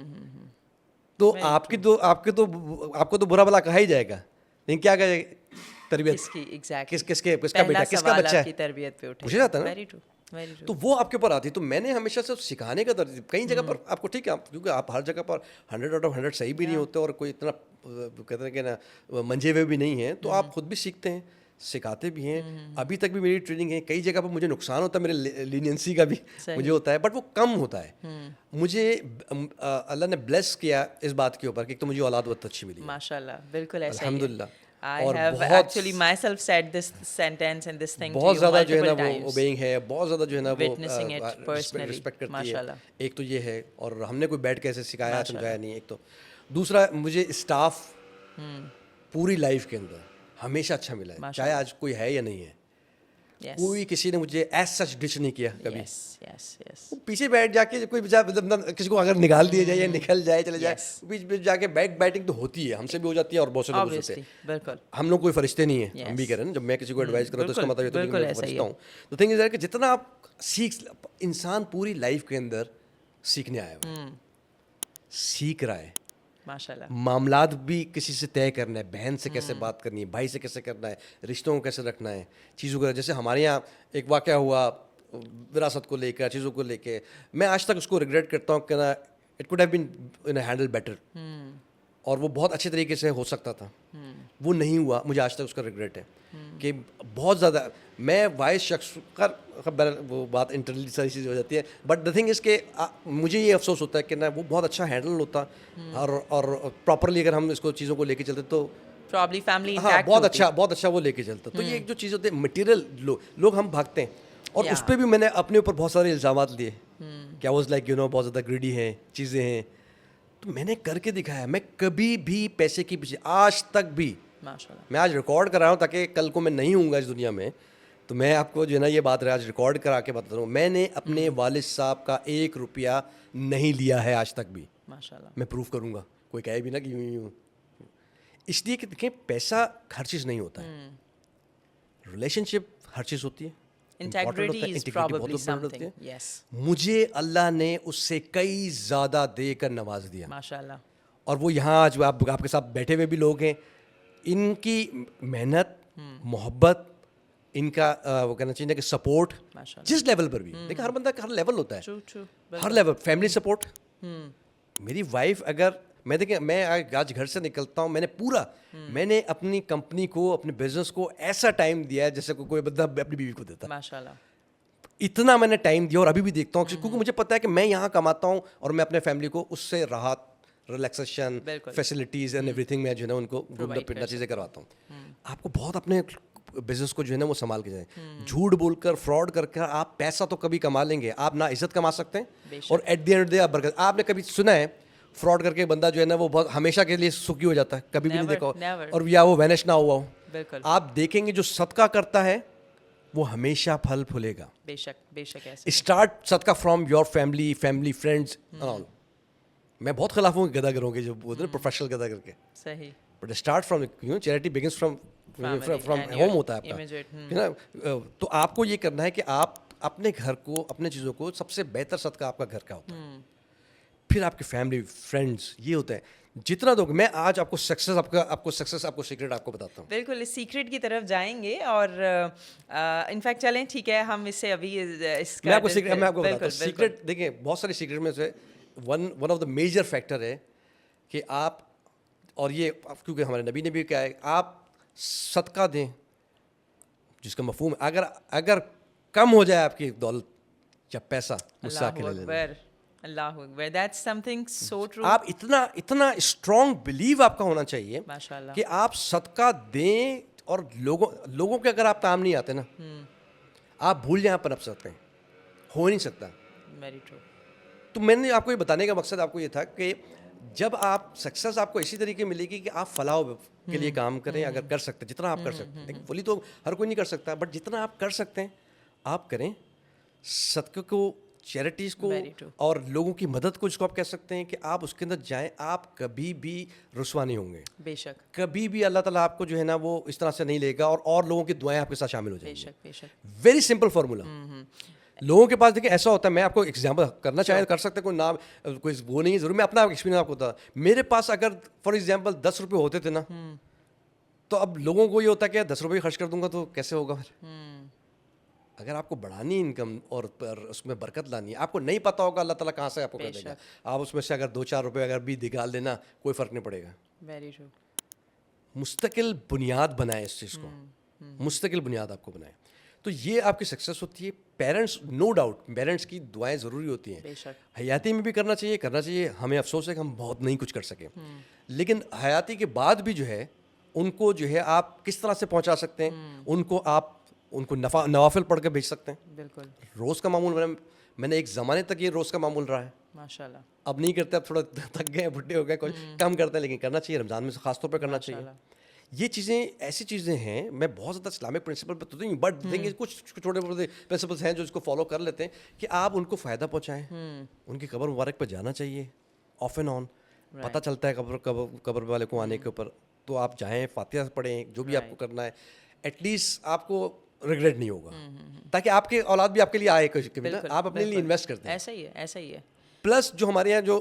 तो आपको तो बुरा भला कहा ही जाएगा, लेकिन क्या कहेगा तरबियत किसका बेटा, किसका बच्चा है, पूछा जाता है ना। तो वो आपके ऊपर आती है। तो मैंने हमेशा से सिखाने का तरजीह, कई जगह पर आपको ठीक है, क्योंकि आप हर जगह पर 100 आउट ऑफ 100 सही भी नहीं होते और कोई इतना कहते हैं कि ना मंजे हुए भी नहीं हैं, तो आप खुद भी सीखते हैं, सिखाते भी हैं। अभी तक भी मेरी ट्रेनिंग है, कई जगह पर मुझे नुकसान होता है, मेरे लीनियंसी का भी मुझे होता है, बट वो कम होता है। मुझे अल्लाह ने ब्लेस किया इस बात के ऊपर कि तो मुझे औलाद बहुत अच्छी मिली, माशाल्लाह, बिल्कुल ऐसा ही है। अल्हम्दुलिल्लाह। I have actually myself said this sentence and this thing बहुत ज़्यादा जो है ना times. वो ओबेइंग है, बहुत ज़्यादा जो है ना वो Witnessing it personally, रिस्पेक्ट करती माशाल्लाह। है। एक तो ये है, और हमने कोई बैठ के ऐसे सिखाया समझाया नहीं। एक तो दूसरा, मुझे स्टाफ पूरी लाइफ के अंदर हमेशा अच्छा मिला है, चाहे आज कोई है या नहीं है। कोई किसी ने मुझे एज सच डिच नहीं किया कभी। वो पीछे बैठ जाके कोई किसी को अगर निकाल दिया जाए या निकल जाए चले जाए, बीच बीच जाके बैक बैटिंग तो होती है, हमसे भी हो जाती है और बहुत से लोगों से। बिल्कुल, हम लोग कोई फरिश्ते नहीं है, हम भी कह रहे हैं ना, जब मैं किसी को एडवाइस करूँ तो इसका मतलब ये तो कि मैं फरिश्ता हूँ। तो थिंग इज दैट कि जितना आप इंसान पूरी लाइफ के अंदर सीखने आया हुआ, सीख रहा है, माशाल्लाह। मामलात भी किसी से तय करना है, बहन से कैसे बात करनी है, भाई से कैसे करना है, रिश्तों को कैसे रखना है, चीज़ों को, जैसे हमारे यहाँ एक वाक़या हुआ विरासत को लेकर, चीज़ों को लेकर, मैं आज तक उसको रिग्रेट करता हूँ कि ना it could have been handle better, और वो बहुत अच्छे तरीके से हो सकता था, वो नहीं हुआ, मुझे आज तक उसका रिग्रेट है कि बहुत ज़्यादा मैं वाइस शख्स का, वो बात इंटरनली सारी चीज़ हो जाती है, बट द थिंग इज़ के मुझे ये अफसोस होता है कि ना वो बहुत अच्छा हैंडल होता, और प्रॉपरली अगर हम इसको चीज़ों को लेके चलते तो प्रॉब्ली फैमिली हाँ इंटैक्ट बहुत अच्छा वो लेके चलता। तो ये एक जो चीज़ होती है मटेरियल, लोग हम भागते हैं, और Yeah. उस पर भी मैंने अपने ऊपर बहुत सारे इल्ज़ामात लिए कि आई वाज लाइक बहुत ज़्यादा ग्रीडी हैं, चीज़ें हैं, तो मैंने करके दिखाया। मैं कभी भी पैसे के पीछे आज तक भी, माशाल्लाह। मैं आज रिकॉर्ड कर रहा हूँ ताकि कल को मैं नहीं हूँगा इस दुनिया में, तो मैं आपको जो है ना ये बात आज रिकॉर्ड करा के बता रहा हूँ, मैंने अपने वालिद साहब का 1 रुपया नहीं लिया है आज तक भी। माशाल्लाह। मैं प्रूफ करूँगा, कोई कहे भी ना कि यूँ, इसलिए कि देखें पैसा हर चीज़ नहीं होता है, रिलेशनशिप हर चीज़ होती है, Integrity is Integrity probably बहुत important होती something. है। Yes. मुझे अल्लाह ने उससे कई ज़्यादा देकर नवाज दिया, माशाल्लाह। और वो यहाँ आज आपके साथ बैठे हुए भी लोग हैं, इनकी मेहनत, मोहब्बत, इनका वो कहना चाहिए कि सपोर्ट, माशाल्लाह। जिस लेवल पर भी, देखिए हर बंदा का हर लेवल होता है, ट्रू। हर लेवल, फैमिली सपोर्ट, मेरी वाइफ, अगर मैं देखें मैं आज घर से निकलता हूँ, मैंने अपनी कंपनी को, अपने बिजनेस को ऐसा टाइम दिया है जैसे कोई बंदा अपनी बीवी को देता है, माशाल्लाह। इतना मैंने टाइम दिया, और अभी भी देखता हूँ क्योंकि मुझे पता है कि मैं यहाँ कमाता हूँ और मैं अपने फैमिली को उससे राहत, रिलैक्सेशन, बिल्कुल। फैसिलिटीज़ एंड एवरीथिंग मैं जो है ना उनको घूमना फिरना चीज़ें करवाता हूँ। आपको बहुत अपने बिजनेस को जो है ना वो संभाल के जाए, झूठ बोलकर, फ्रॉड करके आप पैसा तो कभी कमा लेंगे, आप ना इज्जत कमा सकते हैं, और at the end of the day आप बरकत। आपने कभी सुना है फ्रॉड करके बंदा जो है ना वो बहुत हमेशा के लिए सुखी हो जाता है? कभी भी नहीं Never, देखा हो, never. और या वो वैनिश ना हुआ हो। बिल्कुल। आप देखेंगे जो सदका करता है वो हमेशा फल फूलेगा। बेशक ऐसे। स्टार्ट सदका from your family, friends and all. मैं बहुत खिलाफ हूँ गदागरों के, जो बोलते हैं प्रोफेशनल गदागर के, सही। But start from charity begins from and home your होता है आपका, immediate, है ना। तो आपको ये करना है कि आप अपने घर को, अपने चीज़ों को, सबसे बेहतर सदका आपका घर का होता है, फिर आपके फैमिली, फ्रेंड्स, ये होता है। जितना दोगे, मैं आज आपको सक्सेस, आपको सीक्रेट आपको बताता हूँ। बिल्कुल, इस सीक्रेट की तरफ जाएंगे, और इनफैक्ट चलें, ठीक है, हम इससे अभी इसका मैं आपको बताता हूँ बिल्कुल। सीक्रेट। देखिए बहुत सारे सीक्रेट में से one of the major factor है कि आप, और ये क्योंकि हमारे नबी ने भी कहा है, आप सदका दें, जिसका मफहूम अगर कम हो जाए आपकी दौलत या पैसा, मुझसे आके ले लेना। अल्लाहु Akbar, that's something so true. आप इतना स्ट्रॉन्ग बिलीव आपका होना चाहिए माशाल्लाह। कि आप सदका दें, और लोगों के अगर आप काम नहीं आते ना, आप भूल जाएं, पनप सकते हैं, हो नहीं सकता। Very true. तो मैंने आपको ये बताने का मकसद आपको ये था कि जब आप सक्सेस आपको इसी तरीके मिलेगी कि आप फलाह के लिए काम करें, अगर कर सकते हैं, जितना आप कर सकते हैं। देखिए फुली तो हर कोई नहीं कर सकता, बट जितना आप कर सकते हैं आप करें, सदक़े को, चैरिटीज़ को, Very true. और लोगों की मदद को, जिसको आप कह सकते हैं कि आप उसके अंदर जाएं, आप कभी भी रुसवा नहीं होंगे। बेशक कभी भी अल्लाह ताला आपको जो है ना वो इस तरह से नहीं लेगा, और लोगों की दुआएं आपके साथ शामिल हो जाएंगी। बेशक। Very simple formula. लोगों के पास देखिए ऐसा होता है, मैं आपको एग्जांपल करना चाहे कर सकते हैं, कोई नाम, कोई वो नहीं है जरूर, मैं अपना एक्सपीरियंस आपको बता। मेरे पास अगर फॉर एग्जांपल 10 रुपये होते थे ना, तो अब लोगों को ये होता है कि 10 रुपये खर्च कर दूंगा तो कैसे होगा फिर। अगर आपको बढ़ानी इनकम और उसमें बरकत लानी है, आपको नहीं पता होगा अल्लाह ताला कहाँ से आपको कर देगा। आप उसमें से अगर 2-4 रुपये अगर भी निकाल देना, कोई फ़र्क नहीं पड़ेगा। Very true. मुस्तकिल बुनियाद बनाए इस चीज़ को, मुस्तकिल बुनियाद आपको बनाए, तो ये आपकी सक्सेस होती है। पेरेंट्स, नो डाउट पेरेंट्स की दुआएं ज़रूरी होती हैं, बेशक। हयाती में भी करना चाहिए। हमें अफसोस है कि हम बहुत नहीं कुछ कर सके, लेकिन हयाती के बाद भी जो है उनको जो है आप किस तरह से पहुंचा सकते हैं, उनको नवाफिल पढ़ के भेज सकते हैं। बिल्कुल। रोज़ का मामूल मैंने एक ज़माने तक ये रोज़ का मामूल रहा है, माशाल्लाह। अब नहीं करते, अब थोड़ा थक गए, बुढ़े हो गए, कुछ कम करते हैं, लेकिन करना चाहिए, रमज़ान में ख़ासतौर पर करना चाहिए। ये चीज़ें ऐसी चीज़ें हैं, मैं बहुत ज़्यादा इस्लामिक प्रिंसिपल पर तो नहीं, बट देंगे कुछ छोटे मोटे प्रिंसिपल्स हैं जो इसको फॉलो कर लेते हैं कि आप उनको फ़ायदा पहुँचाएँ। उनकी कब्र मुबारक पर जाना चाहिए ऑफ एंड ऑन, पता चलता है कब्र वाले को आने के ऊपर, तो आप जाएँ, फातिहा पढ़ें, जो भी आपको करना है, एटलीस्ट आपको रिग्रेट नहीं होगा, ताकि आपके औलाद भी आपके लिए आए कभी ना, आप अपने लिए इन्वेस्ट करते हैं। ऐसा ही है। प्लस जो हमारे यहाँ जो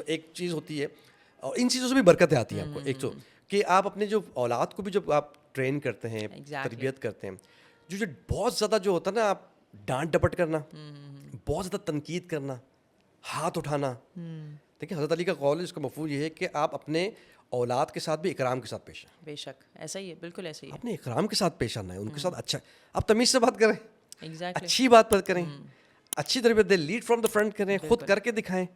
एक चीज़ होती है, और इन चीज़ों से भी बरकतें आती हैं आपको। एक तो कि आप अपने जो औलाद को भी जब आप ट्रेन करते हैं, तरबियत करते हैं, जो बहुत ज़्यादा जो होता है ना, आप डांट डपट करना, बहुत ज़्यादा तनकीद करना, हाथ उठाना। देखिए हज़रत अली का कौल, इसका मफहूम ये है कि आप अपने औलाद के साथ भी इकराम के साथ पेश आए। बेशक ऐसा ही है, बिल्कुल ऐसा ही है। आपने इकराम के साथ पेश आना है, उनके साथ अच्छा, आप तमीज़ से बात करें, एग्जैक्टली। अच्छी बात पर करें, अच्छी तरबियत दें, लीड फ्रॉम द फ्रंट करें, खुद करके दिखाएं,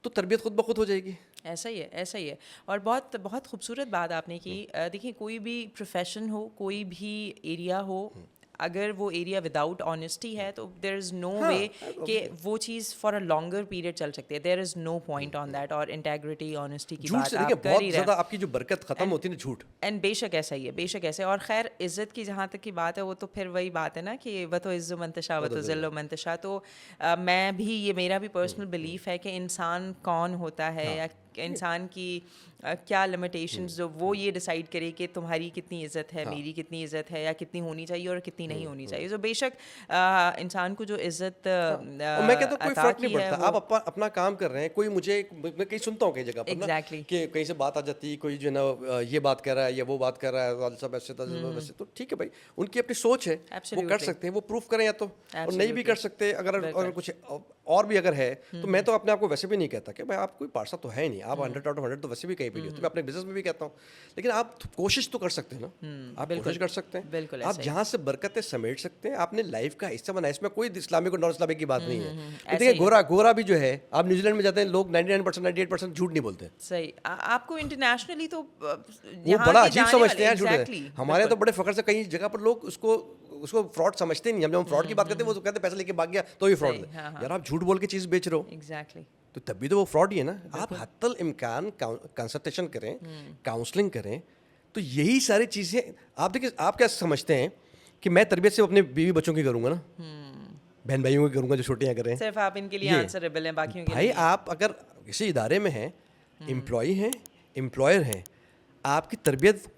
तो तरबियत खुद ब खुद हो जाएगी। ऐसा ही है, ऐसा ही है। और बहुत बहुत खूबसूरत बात आपने की। देखिए कोई भी प्रोफेशन हो, कोई भी एरिया हो, अगर वो एरिया विदाउट ऑनेस्टी है तो देयर इज़ नो वे कि वो चीज़ फॉर अ लॉन्गर पीरियड चल सकती है। There is no point on that. और इंटेग्रिटी, ऑनेस्टी की झूठ बात से आप देखिए कर बहुत ही रहे ज़्यादा हैं। आपकी जो बरकत ख़त्म होती है ना झूठ। एंड बेशक ऐसा ही है, बेशक ऐसे। और खैर इज़्ज़त की जहाँ तक की बात है, वो तो फिर वही बात है ना कि वह तो इज़्ज़ो मंतशा व तो ज़िल्लो मंतशा। तो मैं भी, ये मेरा भी पर्सनल बिलीफ है कि इंसान कौन होता है या इंसान की क्या लिमिटेशंस, जो वो ये डिसाइड करे कि तुम्हारी कितनी इज़्ज़त है, मेरी कितनी इज़्ज़त है, या कितनी होनी चाहिए और कितनी नहीं होनी चाहिए। तो बेशक इंसान को जो इज़्ज़त और मैं कहता हूँ कोई अता फर्क की नहीं है पड़ता, वो आप अपना काम कर रहे हैं। कोई मैं कहीं सुनता हूँ कई जगह पर ना एग्जैक्टली कि कहीं से बात आ जाती है, कोई जो है ना ये बात कर रहा है या वो बात कर रहा है, वाल साहब ऐसे था वैसे, तो ठीक है भाई, उनकी अपनी सोच है, वो कर Absolutely. सकते हैं, वो प्रूफ करें या तो, और नहीं भी Absolutely. कर सकते। अगर कुछ और भी अगर है तो मैं तो अपने आप को वैसे भी नहीं कहता कि भाई आप कोई पार्सा तो है ही नहीं, आप 100 आउट ऑफ 100 तो वैसे भी कहीं भी नहीं होते। मैं अपने बिजनेस में भी कहता हूँ, लेकिन आप कोशिश तो कर सकते हैं ना, आप कोशिश कर सकते हैं, बिल्कुल आप ऐसा ही। जहाँ से बरकतें समेट सकते हैं आपने लाइफ का हिस्सा बनाया। इसमें कोई इस्लामिक और नॉन इस्लामिक की बात नहीं है। ऐसा देखिए ही गोरा गोरा भी जो है, आप न्यूजीलैंड में जाते हैं, लोग 99% 98% झूठ नहीं बोलते, सही। आपको इंटरनेशनली तो वो बड़ा अजीब समझते हैं झूठ। एग्जैक्टली हमारे यहाँ तो बड़े फख्र से कई जगह पर लोग उसको फ्रॉड समझते नहीं। हम जब फ्रॉड की बात करते हैं वो तो कहते हैं पैसा लेके भाग गया तो ये फ्रॉड सही, है। हाँ, हाँ। यार आप झूठ बोल के चीज़ बेच रहे हो एग्जैक्टली तो तब भी तो वो फ्रॉड ही है ना। आप हत्तल इम्कान कंसल्टेशन करें, काउंसलिंग करें, तो यही सारी चीज़ें। आप देखिए आप क्या समझते हैं कि मैं तरबियत से अपने बीवी बच्चों की करूँगा ना, बहन भाइयों की करूँगा जो छोटे यहाँ कर रहे हैं। सिर्फ आप इनके लिए ये आंसरेबल हैं, बाकियों के भाई लिए आप अगर किसी इदारे में हैं, एम्प्लॉय हैं, एम्प्लॉयर हैं, आपकी तरबियत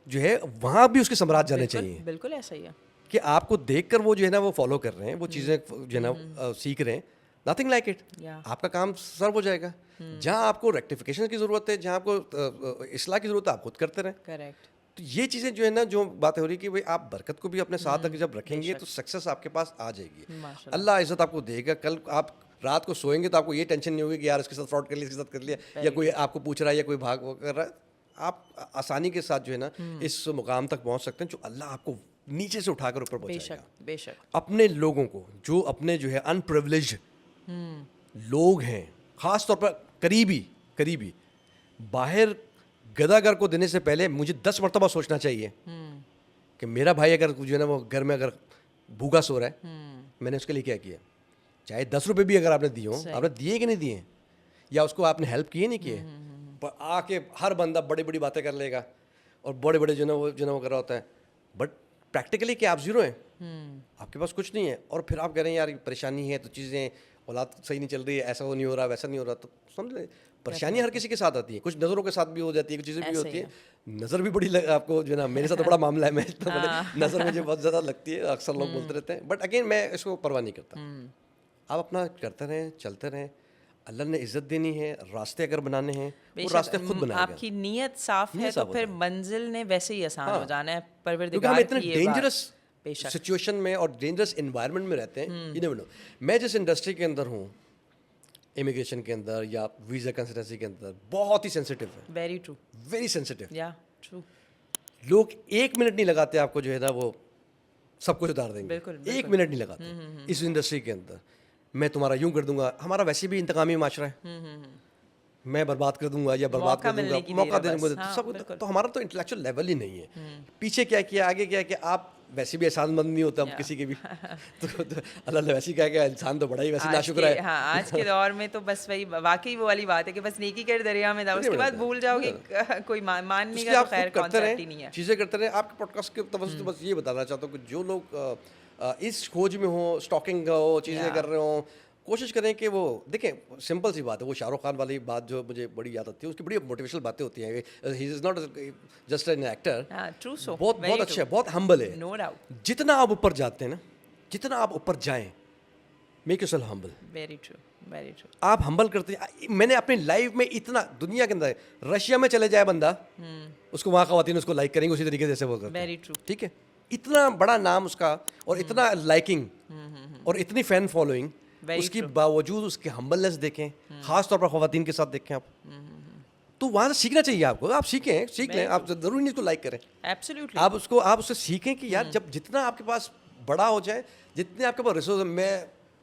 जो है वहाँ भी उसके सम्राट जाने चाहिए बिल्कुल ऐसा ही है। कि आपको देखकर वो जो है ना वो फॉलो कर रहे हैं, वो चीज़ें जो है ना सीख रहे हैं। Nothing like it, Yeah. आपका काम सर्व हो जाएगा। जहाँ आपको रेक्टिफिकेशन की ज़रूरत है, जहाँ आपको इस्लाह की ज़रूरत है, आप खुद करते रहें। करेक्ट। तो ये चीज़ें जो है ना, जो बात हो रही है कि भाई आप बरकत को भी अपने साथ अगर जब रखेंगे तो सक्सेस आपके पास आ जाएगी। माशाल्लाह। अल्लाह इज़्ज़त आपको देगा। कल आप रात को सोएंगे तो आपको ये टेंशन नहीं होगी कि यार इसके साथ फ्रॉड कर लिया, इसके साथ कर लिया, या कोई आपको पूछ रहा है या कोई भाग वो कर रहा है। आप आसानी के साथ जो है ना इस मुकाम तक पहुँच सकते हैं जो अल्लाह आपको नीचे से उठाकर ऊपर पहुँचाएगा। बेशक बेशक। अपने लोगों को, जो अपने जो है अनप्रिविलेज्ड लोग हैं, ख़ास तौर पर करीबी बाहर गदागर को देने से पहले मुझे 10 मरतबा सोचना चाहिए कि मेरा भाई अगर जो है ना वो घर में अगर भूखा सो रहा है, मैंने उसके लिए क्या किया। चाहे 10 रुपये भी अगर आपने दिए हो, आपने दिए कि नहीं दिए, या उसको आपने हेल्प किए नहीं किए। पर आके हर बंदा बड़ी बड़ी बातें कर लेगा और बड़े बड़े जो ना वो कर रहा होता है, बट प्रैक्टिकली क्या आप ज़ीरो हैं, आपके पास कुछ नहीं है। और फिर आप कह रहे हैं यार ये परेशानी है तो चीज़ें औलाद सही नहीं चल रही है, ऐसा वो नहीं हो रहा, वैसा नहीं हो रहा, तो समझ लें परेशानी हर किसी के साथ आती है। कुछ नज़रों के साथ भी हो जाती है, कुछ चीज़ें भी होती है। नज़र भी बड़ी आपको जो है ना, मेरे साथ तो बड़ा मामला है, मैं तो नज़र मुझे बहुत ज़्यादा लगती है, अक्सर लोग बोलते रहते हैं, बट अगेन मैं इसको परवाह नहीं करता। आप अपना करते रहें, चलते रहें। अल्लाह ने इज्जत देनी है, रास्ते अगर बनाने हैं वो रास्ते खुद बनाएगा। आपकी नीयत साफ है तो फिर मंजिल ने वैसे ही आसान हो जाना है। क्योंकि हम परवरदिगार इतने की ये बात। डेंजरस सिचुएशन में और डेंजरस इन्वायरमेंट में रहते हैं, यू नेवर नो। मैं जिस इंडस्ट्री के अंदर हूँ, इमिग्रेशन के अंदर या वीज़ा कंसल्टेंसी के अंदर, बहुत ही सेंसिटिव है, वेरी ट्रू। Very sensitive. या ट्रू। लोग 1 मिनट नहीं लगाते आपको जो है ना वो सब कुछ उतार देंगे। बिल्कुल, 1 मिनट नहीं लगाते इस इंडस्ट्री के अंदर। मैं तुम्हारा यूं कर दूंगा, हमारा वैसे भी इंतकामी माशरा है, मैं बर्बाद कर दूंगा या बर्बाद कर दूंगा, मौका दे दूंगा, हाँ, सब। तो हमारा तो इंटेलेक्चुअल लेवल ही नहीं है। पीछे क्या किया, आगे क्या किया, आप वैसे भी एहसानमंद नहीं होता हम किसी के भी। तो अल्लाह ने वैसे क्या किया, इंसान तो बड़ा ही वैसे नाशुक्र है। हाँ, आज के दौर में तो बस वही वाकई वो वाली बात है कि बस नेकी कर दरिया में जाओ, उसके बाद भूल जाओगे कोई मानने का तो खैर कॉन्सेप्ट ही नहीं है। चीज़ें करते रहे। आपके पॉडकास्ट के तवज्जो से बस ये बताना चाहता हूँ कि जो लोग इस खोज में हो, स्टॉकिंग हो, चीज़ें कर रहे हो, कोशिश करें कि वो देखें। सिंपल सी बात है, वो शाहरुख खान वाली बात जो मुझे बड़ी याद आती है, उसकी बड़ी मोटिवेशनल बातें होती हैं। He is not just an actor, true. So बहुत अच्छा है, बहुत हम्बल है। No doubt. जितना आप ऊपर जाते हैं ना, जितना आप ऊपर जाएं, make yourself humble. Very true, very true. आप हम्बल करते मैंने अपनी लाइफ में इतना दुनिया के अंदर रशिया में चले जाए बंदा, उसको वहाँ खवातीन उसको लाइक करेंगे उसी तरीके से जैसे वो करते हैं। Very true. ठीक है, इतना बड़ा नाम उसका और इतना लाइकिंग और इतनी फैन फॉलोइंग, Very उसके true. बावजूद उसके हम्बलनेस देखें, खास तौर पर खवातीन के साथ देखें आप, तो वहाँ से सीखना चाहिए आपको। आप सीख लें, आप जरूरी नहीं इसको लाइक करें, एब्सोल्युटली। आप उससे सीखें कि यार जब जितना आपके पास बड़ा हो जाए, जितने आपके पास रिसोर्स,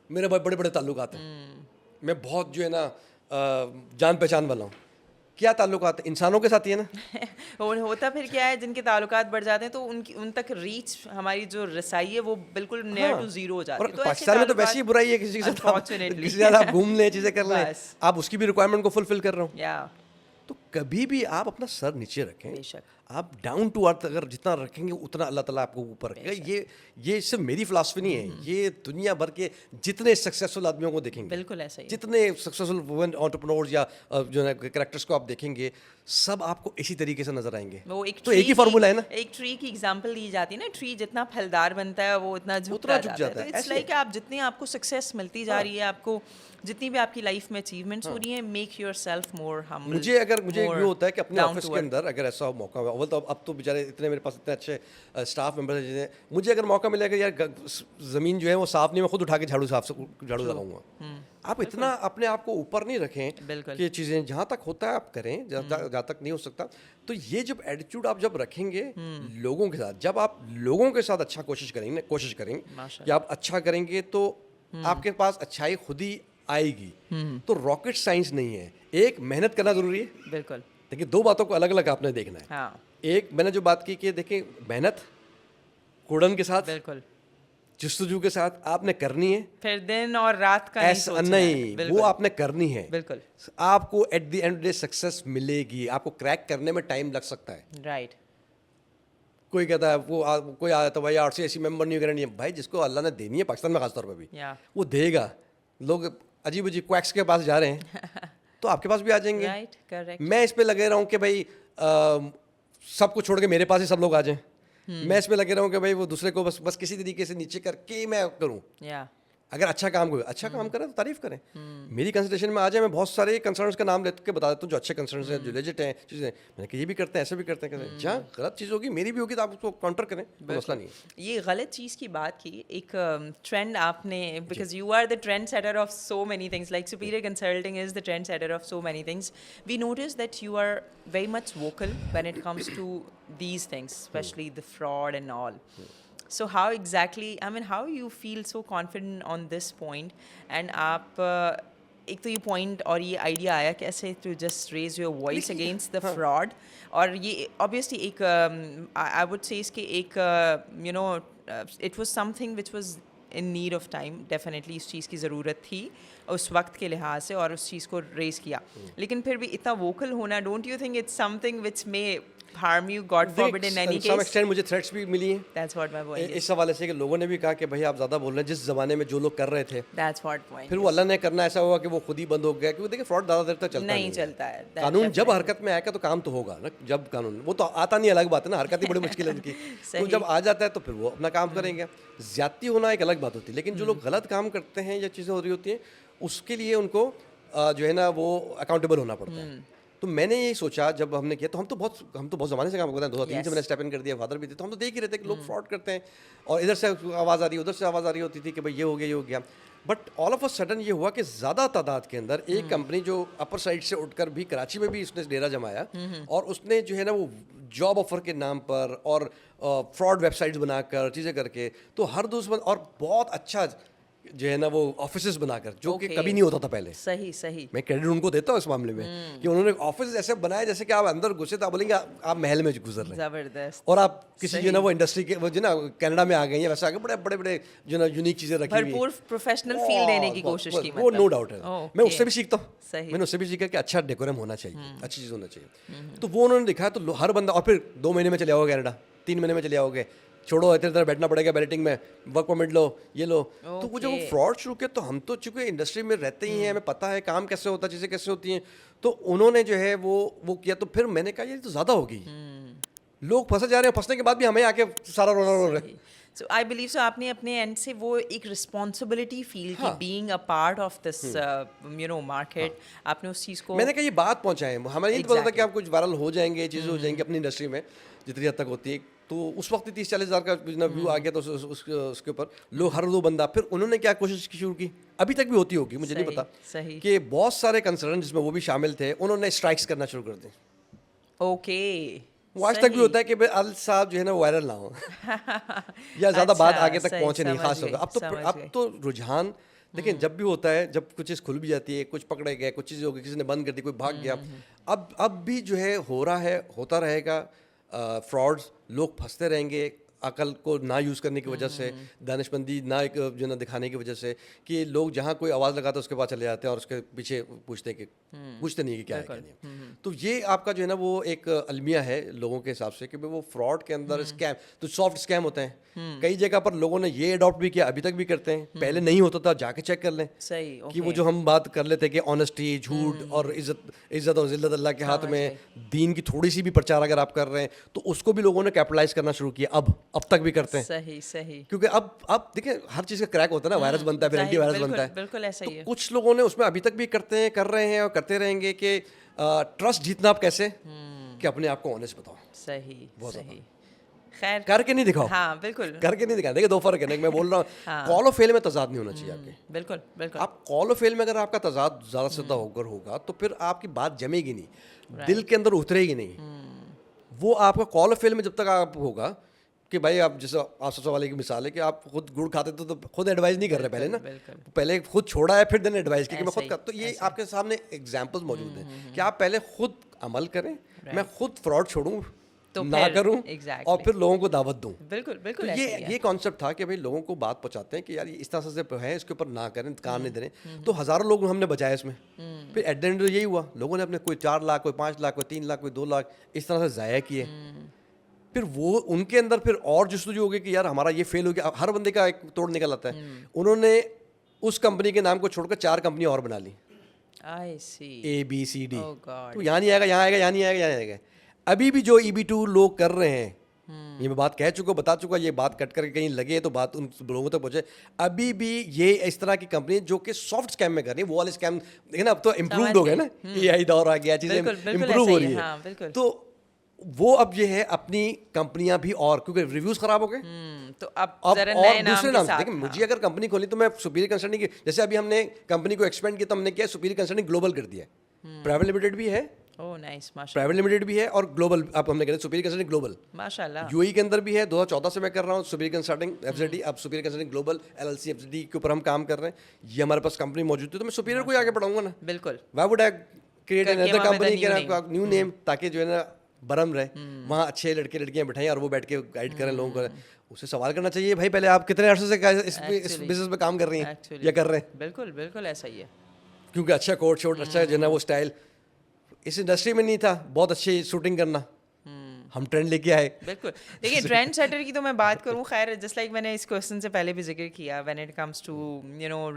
मेरे बड़े बड़े ताल्लुकात हैं, मैं बहुत जो है ना जान पहचान वाला हूँ। क्या ताल्लुकात है? इंसानों के साथ ही है ना। होता फिर क्या है, जिनके ताल्लुकात बढ़ जाते हैं तो उन तक रीच, हमारी जो रसाई है वो बिल्कुल नियर टू जीरो हो जाती और है। तो पाकिस्तान में तो वैसे ही बुराई है, किसी के साथ Unfortunately. किसी के साथ आप घूम लें, चीज़ें कर लें, बस। आप उसकी भी रिक्वायरमेंट को फुलफिल कर रहे हो। या तो कभी भी आप अपना सर नीचे रखें, बेशक। आप डाउन टू अर्थ अगर जितना रखेंगे उतना अल्लाह ताला आपको ऊपर रखेगा। ये सिर्फ मेरी फिलॉसफी नहीं है, ये दुनिया भर के जितने सक्सेसफुल आदमियों को देखेंगे, बिल्कुल ऐसा ही है। जितने सक्सेसफुल वुमेन एंटरप्रेन्योर्स या जो है कैरेक्टर्स को आप देखेंगे, सब आपको इसी तरीके से नजर आएंगे। वो एक तो एक ही फार्मूला है ना। एक ट्री की एग्जांपल दी जाती है ना, ट्री जितना फलदार बनता है वो उतना झुक जाता है। तो इट्स ऐसे। लाइक आप जितनी आपको सक्सेस मिलती जा रही है, आपको जितनी भी आपकी लाइफ में अचीवमेंट्स हो रही हैं, मेक योरसेल्फ मोर हम्बल। मुझे ये होता है कि अपने ऑफिस के अंदर अगर ऐसा मौका हुआ, अव्वल तो अब तो बेचारे इतने मेरे पास इतने अच्छे स्टाफ मेंबर्स हैं, जिन्हें मुझे अगर मौका मिलेगा यार ज़मीन जो है वो साफ नहीं, मैं खुद उठा के झाड़ू लगाऊंगा। आप इतना अपने आप को ऊपर नहीं रखें बिल्कुल। कि चीज़ें जहाँ तक होता है आप करें, जहाँ तक नहीं हो सकता। तो ये जब एटीट्यूड आप जब रखेंगे लोगों के साथ, जब आप लोगों के साथ अच्छा कोशिश करेंगे कि आप अच्छा करेंगे तो आपके पास अच्छाई खुद ही आएगी। तो रॉकेट साइंस नहीं है, एक मेहनत करना जरूरी है। बिल्कुल। देखिए, दो बातों को अलग अलग आपने देखना है। हाँ, एक मैंने जो बात की कि देखिए, मेहनत कुड़न के साथ, बिल्कुल। जस्तजू के साथ आपने करनी है। फिर दिन और रात का नहीं ऐसा सोचना है। नहीं, बिल्कुल। वो आपने करनी है। बिल्कुल। आपको at the end day success मिलेगी। आपको क्रैक करने में टाइम लग सकता है। राइट। कोई कहता है कोई आ जाता है भाई आरसीआईसी मेंबर नहीं करनी है। भाई जिसको अल्लाह ने देनी है, पाकिस्तान में खासतौर पर भी, या वो देगा। लोग अजीब अजीब क्वैक्स के पास जा रहे हैं तो आपके पास भी आ जाएंगे। Right, correct. मैं इस पे लगे रहा हूँ कि भाई सबको छोड़ के मेरे पास ही सब लोग आ जाएं। मैं इस पे लगे रहा हूँ कि भाई वो दूसरे को बस किसी तरीके से नीचे करके मैं करूँ। या अगर अच्छा काम करें तो तारीफ करें। मेरी कंसल्टेशन में आ जाए, मैं बहुत सारे कंसर्न्स का नाम लेके बता देता हूँ जो अच्छे कंसर्न्स हैं, जो लेजिट हैं चीज़ें। मैंने कहा ये भी करते हैं, ऐसे भी करते हैं। जहाँ गलत चीज़ होगी, मेरी भी होगी, तो आप उसको काउंटर करें, कोई मसला नहीं है। ये गलत चीज़ की बात की, एक ट्रेंड आपने, because you are the trend setter of so many things, like superior consulting is the trend setter of so many things. We notice that you are very much vocal when it comes to these things, especially the fraud and all. So how exactly, I mean, how you feel so confident on this point? And आप एक तो ये point और ये idea आया कैसे to just raise your voice against the fraud? और ये ऑब्वियसली एक आई वुड से इसके एक you know it was something which was in need of time. Definitely इस चीज़ की ज़रूरत थी उस वक्त के लिहाज से, और उस चीज़ को रेज किया. लेकिन फिर भी इतना वोकल होना, don't you think it's something which may harm you, God forbid, in any To some case? extent मुझे थ्रेट्स भी मिली हैं That's what my point is. इस हवाले से कि लोगों ने भी कहा कि भाई आप ज़्यादा बोल रहे हैं, जिस ज़माने में जो लोग कर रहे थे, That's what point फिर is. वो अल्लाह ने करना ऐसा हुआ कि वो खुद ही बंद हो गया। क्योंकि देखिए फ्रॉड ज़्यादा देर तक चलता नहीं चलता है. That कानून जब definitely. हरकत में आएगा तो काम तो होगा ना. जब कानून वो तो आता नहीं, अलग बात है ना, हरकत ही बड़ी मुश्किल है उनकी. तो जब आ जाता है तो फिर वो अपना काम करेंगे. ज्यादती होना एक अलग बात होती है, लेकिन जो लोग गलत काम करते हैं या चीज़ें हो रही होती हैं उसके लिए उनको जो है ना वो अकाउंटेबल होना पड़ता है. तो मैंने यही सोचा जब हमने किया, तो हम तो बहुत ज़माने से काम करते हैं. 2003 से मैंने स्टेप इन कर दिया, फादर भी थे, तो हम तो देख ही रहे थे कि लोग फ्रॉड करते हैं और इधर से आवाज़ आ रही है, उधर से आवाज़ आ रही होती थी कि भाई ये हो गया, ये हो गया. But all of a sudden ये हुआ कि ज़्यादा तादाद के अंदर एक कंपनी जो अपर साइड से उठकर भी कराची में भी उसने डेरा जमाया और उसने जो है ना वो जॉब ऑफर के नाम पर और फ्रॉड वेबसाइट्स बनाकर चीज़ें करके, तो हर दूसरा और बहुत अच्छा जो है ना वो ऑफिसेस बनाकर, जो कि कभी नहीं होता था पहले. सही सही. मैं क्रेडिट उनको देता हूँ इस मामले में कि उन्होंने ऑफिस ऐसे बनाए जैसे कि आप अंदर घुसे तो आप बोलेंगे आप महल में गुजर रहे हैं जबरदस्त. और आप किसी जो ना वो इंडस्ट्री के वो जो ना कनाडा में आ गए हैं, वैसे आगे बड़े बड़े जो ना यूनिक चीज़ें रखी हुई हैं. भरपूर प्रोफेशनल फील देने की कोशिश की. वो नो डाउट है. मैं उससे भी सीखता हूँ. सही. मैंने उससे भी सीखा कि अच्छा डेकोरम होना चाहिए, अच्छी चीज़ होना चाहिए. तो वो उन्होंने दिखाया, तो हर बंदा, और फिर 2 महीने में चले आओगे कनाडा, 3 महीने में चले आओगे, छोड़ो इधर इधर बैठना पड़ेगा बैलेटिंग में, वर्क परमिट लो, ये लो. तो वो जब फ्रॉड शुरू किया तो हम तो चूंकि इंडस्ट्री में रहते ही हैं, हमें पता है काम कैसे होता है, चीज़ें कैसे होती हैं. तो उन्होंने जो है वो किया. तो फिर मैंने कहा ये तो ज़्यादा होगी, लोग फंसे जा रहे हैं, फंसने के बाद भी हमें आके सारा रोना रो रहे हैं. सो आई बिलीव सो आपने अपने एंड से वो एक रिस्पॉन्सिबिलिटी फील की हाँ। Being a part of this market, आपने उस चीज़ को मैंने कहा ये बात पहुंचाएं, हमें ये नहीं पता था कि Exactly. आप कुछ वायरल हो जाएंगे, चीज़ें हो जाएंगी अपनी इंडस्ट्री में जितनी हद तक होती है। तो उस वक्त 30-40 हज़ार का व्यू आ गया, तो उसके ऊपर लोग हर 2 बंदा, फिर उन्होंने क्या कोशिश की शुरू की, अभी तक भी होती होगी मुझे नहीं सही, पता, सही। कि बहुत सारे कंसल्टेंट जिसमें वो भी शामिल थे, उन्होंने स्ट्राइक्स करना शुरू कर दी। ओके, वो आज तक भी होता है कि भाई अल साहब जो है ना वायरल ना हो या ज़्यादा बात अच्छा, आगे तक सही, पहुंचे नहीं, समझ खास तौर गई, पे समझ अब गई। तो रुझान देखिए, जब भी होता है, जब कुछ चीज़ खुल भी जाती है, कुछ पकड़े गए, कुछ चीज़ें हो गई, किसी ने बंद कर दी, कोई भाग गया, अब भी जो है हो रहा है, होता रहेगा। फ्रॉड्स, लोग फंसते रहेंगे अकल को ना यूज़ करने की वजह से, दानिशमंदी ना एक जो ना दिखाने की वजह से, कि लोग जहाँ कोई आवाज़ लगाता है उसके पास चले जाते हैं और उसके पीछे पूछते नहीं कि क्या है क्या नहीं। तो ये आपका जो है ना वो एक अलमिया है लोगों के हिसाब से कि भाई वो फ्रॉड के अंदर स्कैम, तो सॉफ्ट स्कैम होते हैं। कई जगह पर लोगों ने ये अडॉप्ट भी किया, अभी तक भी करते हैं, पहले नहीं होता था, जाके चेक कर लें सही, कि वो ओके। जो हम बात कर लेते हैं कि ऑनेस्टी, झूठ और इज्जत और जिल्लत अल्लाह के हाथ समझ में, दीन की थोड़ी सी भी प्रचार अगर आप कर रहे हैं तो उसको भी लोगों ने कैपिटलाइज करना शुरू किया, अब तक भी करते हैं। सही, सही। क्योंकि अब देखिए हर चीज़ का क्रैक होता है ना, वायरस बनता है, फिर जाहिर, एंटी वायरस बिल्कुल, बनता है। बिल्कुल ऐसा तो ही है। कुछ लोगों ने उसमें अभी तक भी करते हैं, कर रहे हैं और करते रहेंगे कि ट्रस्ट जीतना आप कैसे, कि अपने आप को ऑनेस्ट बताओ, सही, बहुत सही। खैर, करके नहीं दिखाओ, हाँ, बिल्कुल। करके नहीं दिखाओ। देखिए 2 फर्क है ना, मैं बोल रहा हूँ कॉल और फेल में तजाद नहीं होना चाहिए आपके। बिल्कुल, बिल्कुल। आप कॉल और फेल में अगर आपका तजाद ज़्यादा से ज़्यादा होकर होगा तो फिर आपकी बात जमेगी नहीं, दिल के अंदर उतरेगी नहीं। वो आपका कॉल और फेल में जब तक आप होगा कि भाई आप जैसे आप सबसे वाले की मिसाल है कि आप खुद गुड़ खाते थे तो खुद एडवाइस नहीं कर रहे पहले ना, बिल्कुल। पहले खुद छोड़ा है फिर देन एडवाइस की कि मैं ऐसा खुद ही, कर, तो ये ऐसा आपके सामने एग्जांपल्स मौजूद हैं कि आप पहले खुद अमल करें, मैं खुद फ्रॉड छोड़ूं तो ना फिर- करूं exactly. और फिर लोगों को दावत दूं। बिल्कुल, तो बिल्कुल ऐसा ही है। ये कॉन्सेप्ट था कि भाई लोगों को बात पहुंचाते हैं कि यार ये इस तरह से है, इसके ऊपर ना करें, कान नहीं दें। तो हज़ारों लोग हमने बचाए इसमें। फिर एट द एंड यही हुआ, लोगों ने अपने कोई 4 लाख, कोई 5 लाख, कोई 3 लाख, कोई 2 लाख इस तरह से ज़ाया किए। फिर वो उनके अंदर फिर और जस्तजू हो गई कि यार हमारा ये फेल हो गया, हर बंदे का एक तोड़ निकल आता है। उन्होंने उस कंपनी के नाम को छोड़कर 4 कंपनी और बना ली, आई सी। ABCD। Oh God. तो यहाँ नहीं आएगा, यहाँ आएगा, यहाँ नहीं आएगा, यहाँ नहीं आएगा। अभी भी जो EB2 लोग कर रहे हैं, ये मैं बात कह चुका, बता चुका, ये बात कट करके कहीं लगे तो बात उन लोगों तक पहुंचे। अभी भी ये इस तरह की कंपनी जो कि सॉफ्ट स्कैम में कर रही है, वो वाले स्कैम देखिए ना, अब तो इम्प्रूव हो गए ना, AI दौर आ गया, चीज़ें बिल्कुल, बिल्कुल इम्प्रूव ऐसा हो ही रही है, है। हाँ, बिल्कुल। तो वो अब ये है अपनी कंपनियां भी, और क्योंकि रिव्यूज खराब हो गए, तो अब अब जरा और नए नाम दूसरे के नाम से साथ, देखिए, हाँ। मुझे अगर कंपनी खोली तो मैं सुपीरियर कंसल्टिंग की, जैसे अभी हमने कंपनी को एक्सपेंड किया तो हमने क्या, सुपीरियर कंसल्टिंग ग्लोबल कर दिया। प्राइवेट लिमिटेड भी है, ओह नाइस, माशाल्लाह, प्राइवेट लिमिटेड भी है और ग्लोबल, अब हमने कहा सुपीरियर कंसल्टिंग ग्लोबल। माशाल्लाह। यूएई के अंदर भी है, 2014 से मैं कर रहा हूँ सुपीरियर कंसल्टिंग FZD, अब superior consulting global LLC FZD के ऊपर हम काम कर रहे हैं। ये हमारे पास कंपनी मौजूद थी तो मैं सुपीरियर को ही आगे बढ़ाऊंगा ना, बिल्कुल। व्हाई वुड आई क्रिएट करके अनदर वहाँ पे कंपनी the के new name। न्यू नेम, ताकि जो है ना बरम रहे, वहाँ अच्छे लड़के लड़कियां बिठाएं और वो बैठ के गाइड करें लोगों को। उससे सवाल करना चाहिए, भाई पहले आप कितने अर्से से इस Actually, बिजनेस में काम कर रही हैं actually, या कर रहे हैं, बिल्कुल, बिल्कुल ऐसा ही है। क्योंकि अच्छा कोट शोट, अच्छा जो है ना वो स्टाइल इस इंडस्ट्री में नहीं था, बहुत अच्छी शूटिंग करना, हम ट्रेंड लेके आए। बिल्कुल। देखिए ट्रेंड सेटर की तो मैं बात करूं, खैर जस्ट लाइक मैंने इस क्वेश्चन से पहले भी जिक्र किया, when it comes to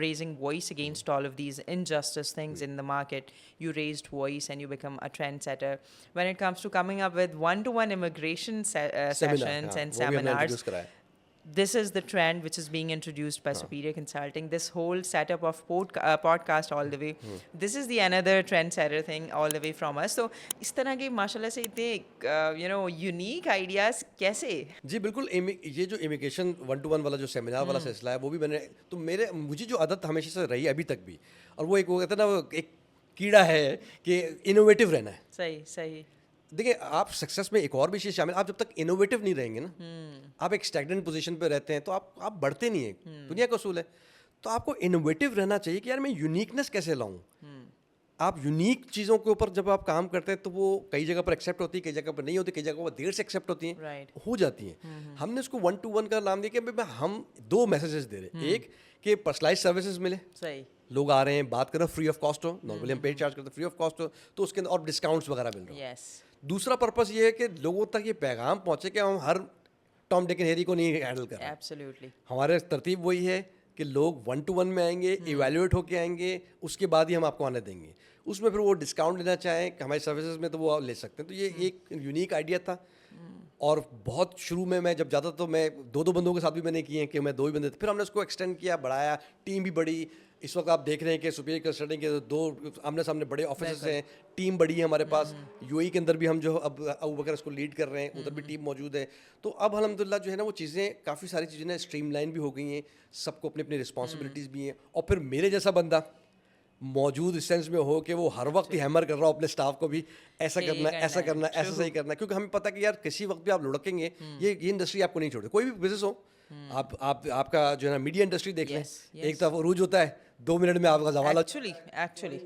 raising voice against all of these injustice things in the market, you raised voice and you become a trendsetter. When it comes to coming up with one-to-one immigration sessions and वो भी हमने seminars, introduce कराया। this is the trend which is being introduced by Superior Consulting. This whole setup of podcast all the way, this is the another trendsetter thing all the way from us. So इस तरह के माशाल्लाह से इतने unique ideas कैसे? जी बिल्कुल, ये जो इमिग्रेशन 1-to-1 वाला जो सेमिनार वाला सिलसिला है, वो भी तो मुझे जो आदत हमेशा से रही अभी तक भी, और वो कहते हैं ना, वो एक कीड़ा है कि इनोवेटिव रहना है। सही, सही। देखिए आप सक्सेस में एक और भी चीज़ शामिल, आप जब तक इनोवेटिव नहीं रहेंगे ना, आप एक स्टैग्नेंट पोजीशन पे रहते हैं तो आप बढ़ते नहीं हैं, दुनिया का उसूल है। तो आपको इनोवेटिव रहना चाहिए कि यार मैं यूनिकनेस कैसे लाऊं। आप यूनिक चीज़ों के ऊपर जब आप काम करते हैं तो वो कई जगह पर एक्सेप्ट होती है, कई जगह पर नहीं होती, कई जगह पर देर से एक्सेप्ट होती हैं, Right. हो जाती हैं। हमने उसको 1-to-1 का नाम दिया कि हम 2 मैसेजेस दे रहे हैं, एक कि पर्सनलाइज सर्विसेज मिले, सही। लोग आ रहे हैं, बात कर रहे हैं, फ्री ऑफ कॉस्ट हो, नॉर्मली हम पेड चार्ज करते हैं, फ्री ऑफ कॉस्ट हो तो उसके अंदर और डिस्काउंट्स वगैरह मिल रहे हो। Yes. दूसरा पर्पस ये है कि लोगों तक ये पैगाम पहुंचे कि हम हर टॉम डिक एंड हैरी को नहीं हैंडल कर रहे। Absolutely. हमारे तरतीब वही है कि लोग 1-to-1 में आएंगे, इवेल्युएट होके आएंगे, उसके बाद ही हम आपको आने देंगे। उसमें फिर वो डिस्काउंट लेना चाहें कि हमारी सर्विसेज में तो वो ले सकते हैं। तो ये एक यूनिक आइडिया था और बहुत शुरू में मैं जब जाता तो मैं 2-2 बंदों के साथ भी मैंने किए हैं कि मैं 2 ही बंदे थे, फिर हमने उसको एक्सटेंड किया, बढ़ाया, टीम भी बढ़ी। इस वक्त आप देख रहे हैं कि सुपीरियर कंसल्टिंग के 2 आमने सामने बड़े ऑफिस हैं, टीम बड़ी है हमारे पास। यूएई के अंदर भी हम जो अब अबू बकर इसको लीड कर रहे हैं, उधर भी टीम मौजूद है। तो अब अल्हम्दुलिल्लाह जो है ना वो चीज़ें, काफ़ी सारी चीज़ें ना स्ट्रीमलाइन भी हो गई हैं, सबको अपनी अपनी रिस्पॉन्सिबिलिटीज़ भी हैं। और फिर मेरे जैसा बंदा मौजूद इस सेंस में हो कि वो हर वक्त ही हैमर कर रहा हो अपने स्टाफ को भी, ऐसा ये करना है, ऐसा करना है, करना है, ऐसा सही करना है, क्योंकि हमें पता है कि यार किसी वक्त भी आप लुढ़केंगे, ये इंडस्ट्री आपको नहीं छोड़े, कोई भी बिजनेस हो। आप आपका जो है ना मीडिया इंडस्ट्री देख लें, एक तरफ रूज होता है, 2 मिनट में आपका जवाल एक्चुअली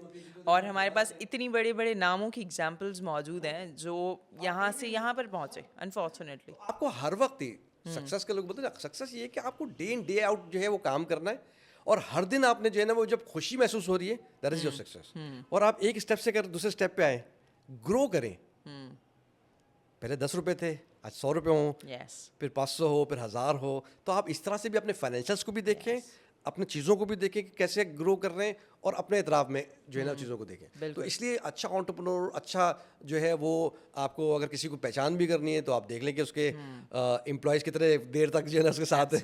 और हमारे पास इतनी बड़े बड़े नामों की एग्जाम्पल्स मौजूद हैं जो यहाँ से यहाँ पर पहुँचे अनफॉर्चुनेटली। आपको हर वक्त ही सक्सेस के लोग बोलते हैं, सक्सेस ये है कि आपको डे इन डे आउट जो है वो काम करना है, और हर दिन आपने जो है ना वो जब खुशी महसूस हो रही है, दैट इज योर सक्सेस। और आप एक स्टेप से कर दूसरे स्टेप पे आए, ग्रो करें। पहले 10 रुपए थे, आज 100 रुपए हो, फिर 500 हो, फिर 1000 हो। तो आप इस तरह से भी अपने फाइनेंशियल्स को भी देखें, अपने चीज़ों को भी देखें कि कैसे ग्रो कर रहे हैं, और अपने इतराफ़ में जो है ना चीज़ों को देखें। तो इसलिए अच्छा एंटरप्रेन्योर, अच्छा जो है वो, आपको अगर किसी को पहचान भी करनी है तो आप देख लें कि उसके एम्प्लॉयज़ कितने देर तक जो है ना उसके साथ है,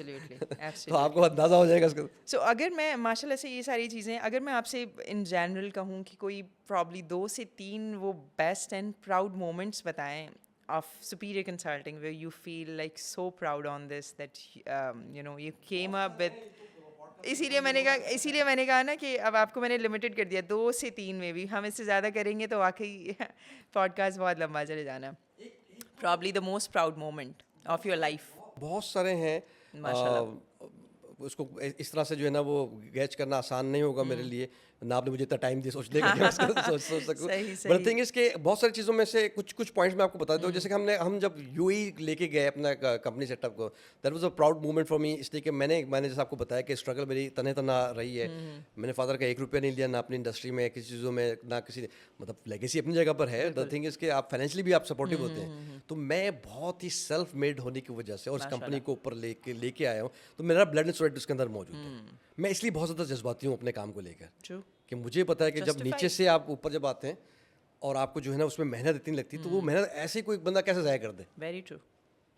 तो आपको अंदाज़ा हो जाएगा उसका। सो अगर मैं माशाल्लाह से ये सारी चीज़ें, अगर मैं आपसे इन जनरल कहूँ कि कोई प्रॉब्ली 2 से 3 वो बेस्ट एंड प्राउड मोमेंट्स बताएं of superior consulting where you feel like so proud on this that you know you came up with, इसीलिए मैंने कहा ना कि अब आपको मैंने लिमिटेड कर दिया 2 से 3 में भी, हम इससे ज़्यादा करेंगे तो वाकई पॉडकास्ट बहुत लंबा चले जाना। Probably the most proud moment of your life. बहुत सारे हैं उसको इस तरह से जो है ना वो गैच करना आसान नहीं होगा मेरे लिए, ना आपने मुझे इतना टाइम दिया सोचने का कि मैं उसको सोच सकूं। बट थिंग इज के बहुत सारी चीज़ों में से कुछ पॉइंट्स मैं आपको बता दूं। जैसे कि हम जब यूएई लेके गए अपना कंपनी सेटअप को, that was a proud moment for me, इसलिए कि मैंने जैसे आपको बताया कि स्ट्रगल मेरी तना रही है। मैंने फादर का 1 रुपया नहीं लिया, ना अपनी इंडस्ट्री में किसी चीज़ों में, ना किसी, मतलब लेगेसी अपनी जगह पर है। द थिंग इज कि आप फाइनेंशियली भी आप सपोर्टिव होते हैं। तो मैं बहुत ही सेल्फ मेड होने की वजह से और इस कंपनी को ऊपर लेके आया हूँ, तो मेरा ब्लड एंड स्वेट उसके अंदर मौजूद है। मैं इसलिए बहुत ज़्यादा जज्बाती हूँ अपने काम को लेकर, कि मुझे पता है कि जब नीचे से आप ऊपर जब आते हैं और आपको जो है ना उसमें मेहनत इतनी लगती है, तो वो मेहनत ऐसे कोई बंदा कैसे ज़ाया कर दे। Very true.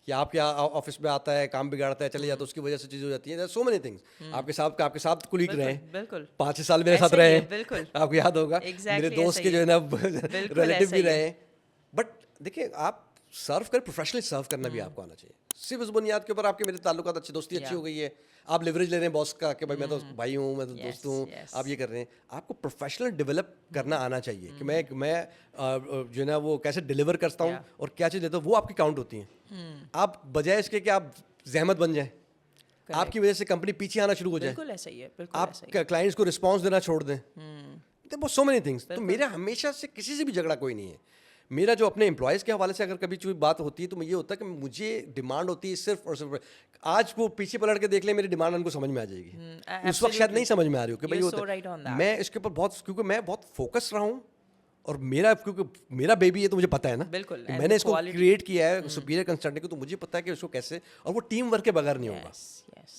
कि आप क्या ऑफिस में आता है, काम बिगाड़ता है, चले जाता है, उसकी वजह से चीज़ हो जाती है। सो मेनी थिंग्स आपके साथ कुलीग रहे हैं, बिल्कुल 5-6 साल मेरे साथ रहे हैं, बिल्कुल आपको याद होगा। मेरे दोस्त के जो है ना रिलेटिव भी रहे हैं। बट देखिए, आप सर्व करें, प्रोफेशनली सर्व करना भी आपको आना चाहिए। सिर्फ उस बुनियाद के ऊपर आपके मेरे ताल्लुकात अच्छी, दोस्ती अच्छी हो गई है, आप लिवरेज ले रहे हैं बॉस का कि भाई मैं तो भाई हूँ, मैं तो दोस्त हूँ, आप ये कर रहे हैं। आपको प्रोफेशनल डेवलप करना आना चाहिए कि मैं जो है ना वो कैसे डिलीवर करता हूँ और क्या चीज़ देता हूँ, वो आपकी काउंट होती है। आप बजाय इसके कि आप जहमत बन जाए, आपकी वजह से कंपनी पीछे आना शुरू हो जाए, बिल्कुल ऐसा ही है, आप क्लाइंट्स को रिस्पॉन्स देना छोड़ दें, तो सो मेनी थिंग्स। तो मेरा हमेशा से किसी से भी झगड़ा कोई नहीं है। मेरा जो अपने एम्प्लॉयज़ के हवाले से अगर कभी कोई बात होती है तो ये होता है कि मुझे डिमांड होती है सिर्फ और सिर्फ, आज वो पीछे पलट के देख ले, मेरी डिमांड उनको समझ में आ जाएगी। उस वक्त शायद नहीं समझ में आ रही हो कि भाई होता है। मैं इसके ऊपर बहुत, क्योंकि मैं बहुत फोकस रहा हूँ, और क्योंकि मेरा बेबी है तो मुझे पता है ना, बिल्कुल मैंने इसको क्रिएट किया है सुपीरियर कंसल्टिंग को, तो मुझे पता है कि इसको कैसे, और वो टीम वर्क के बगैर नहीं होगा।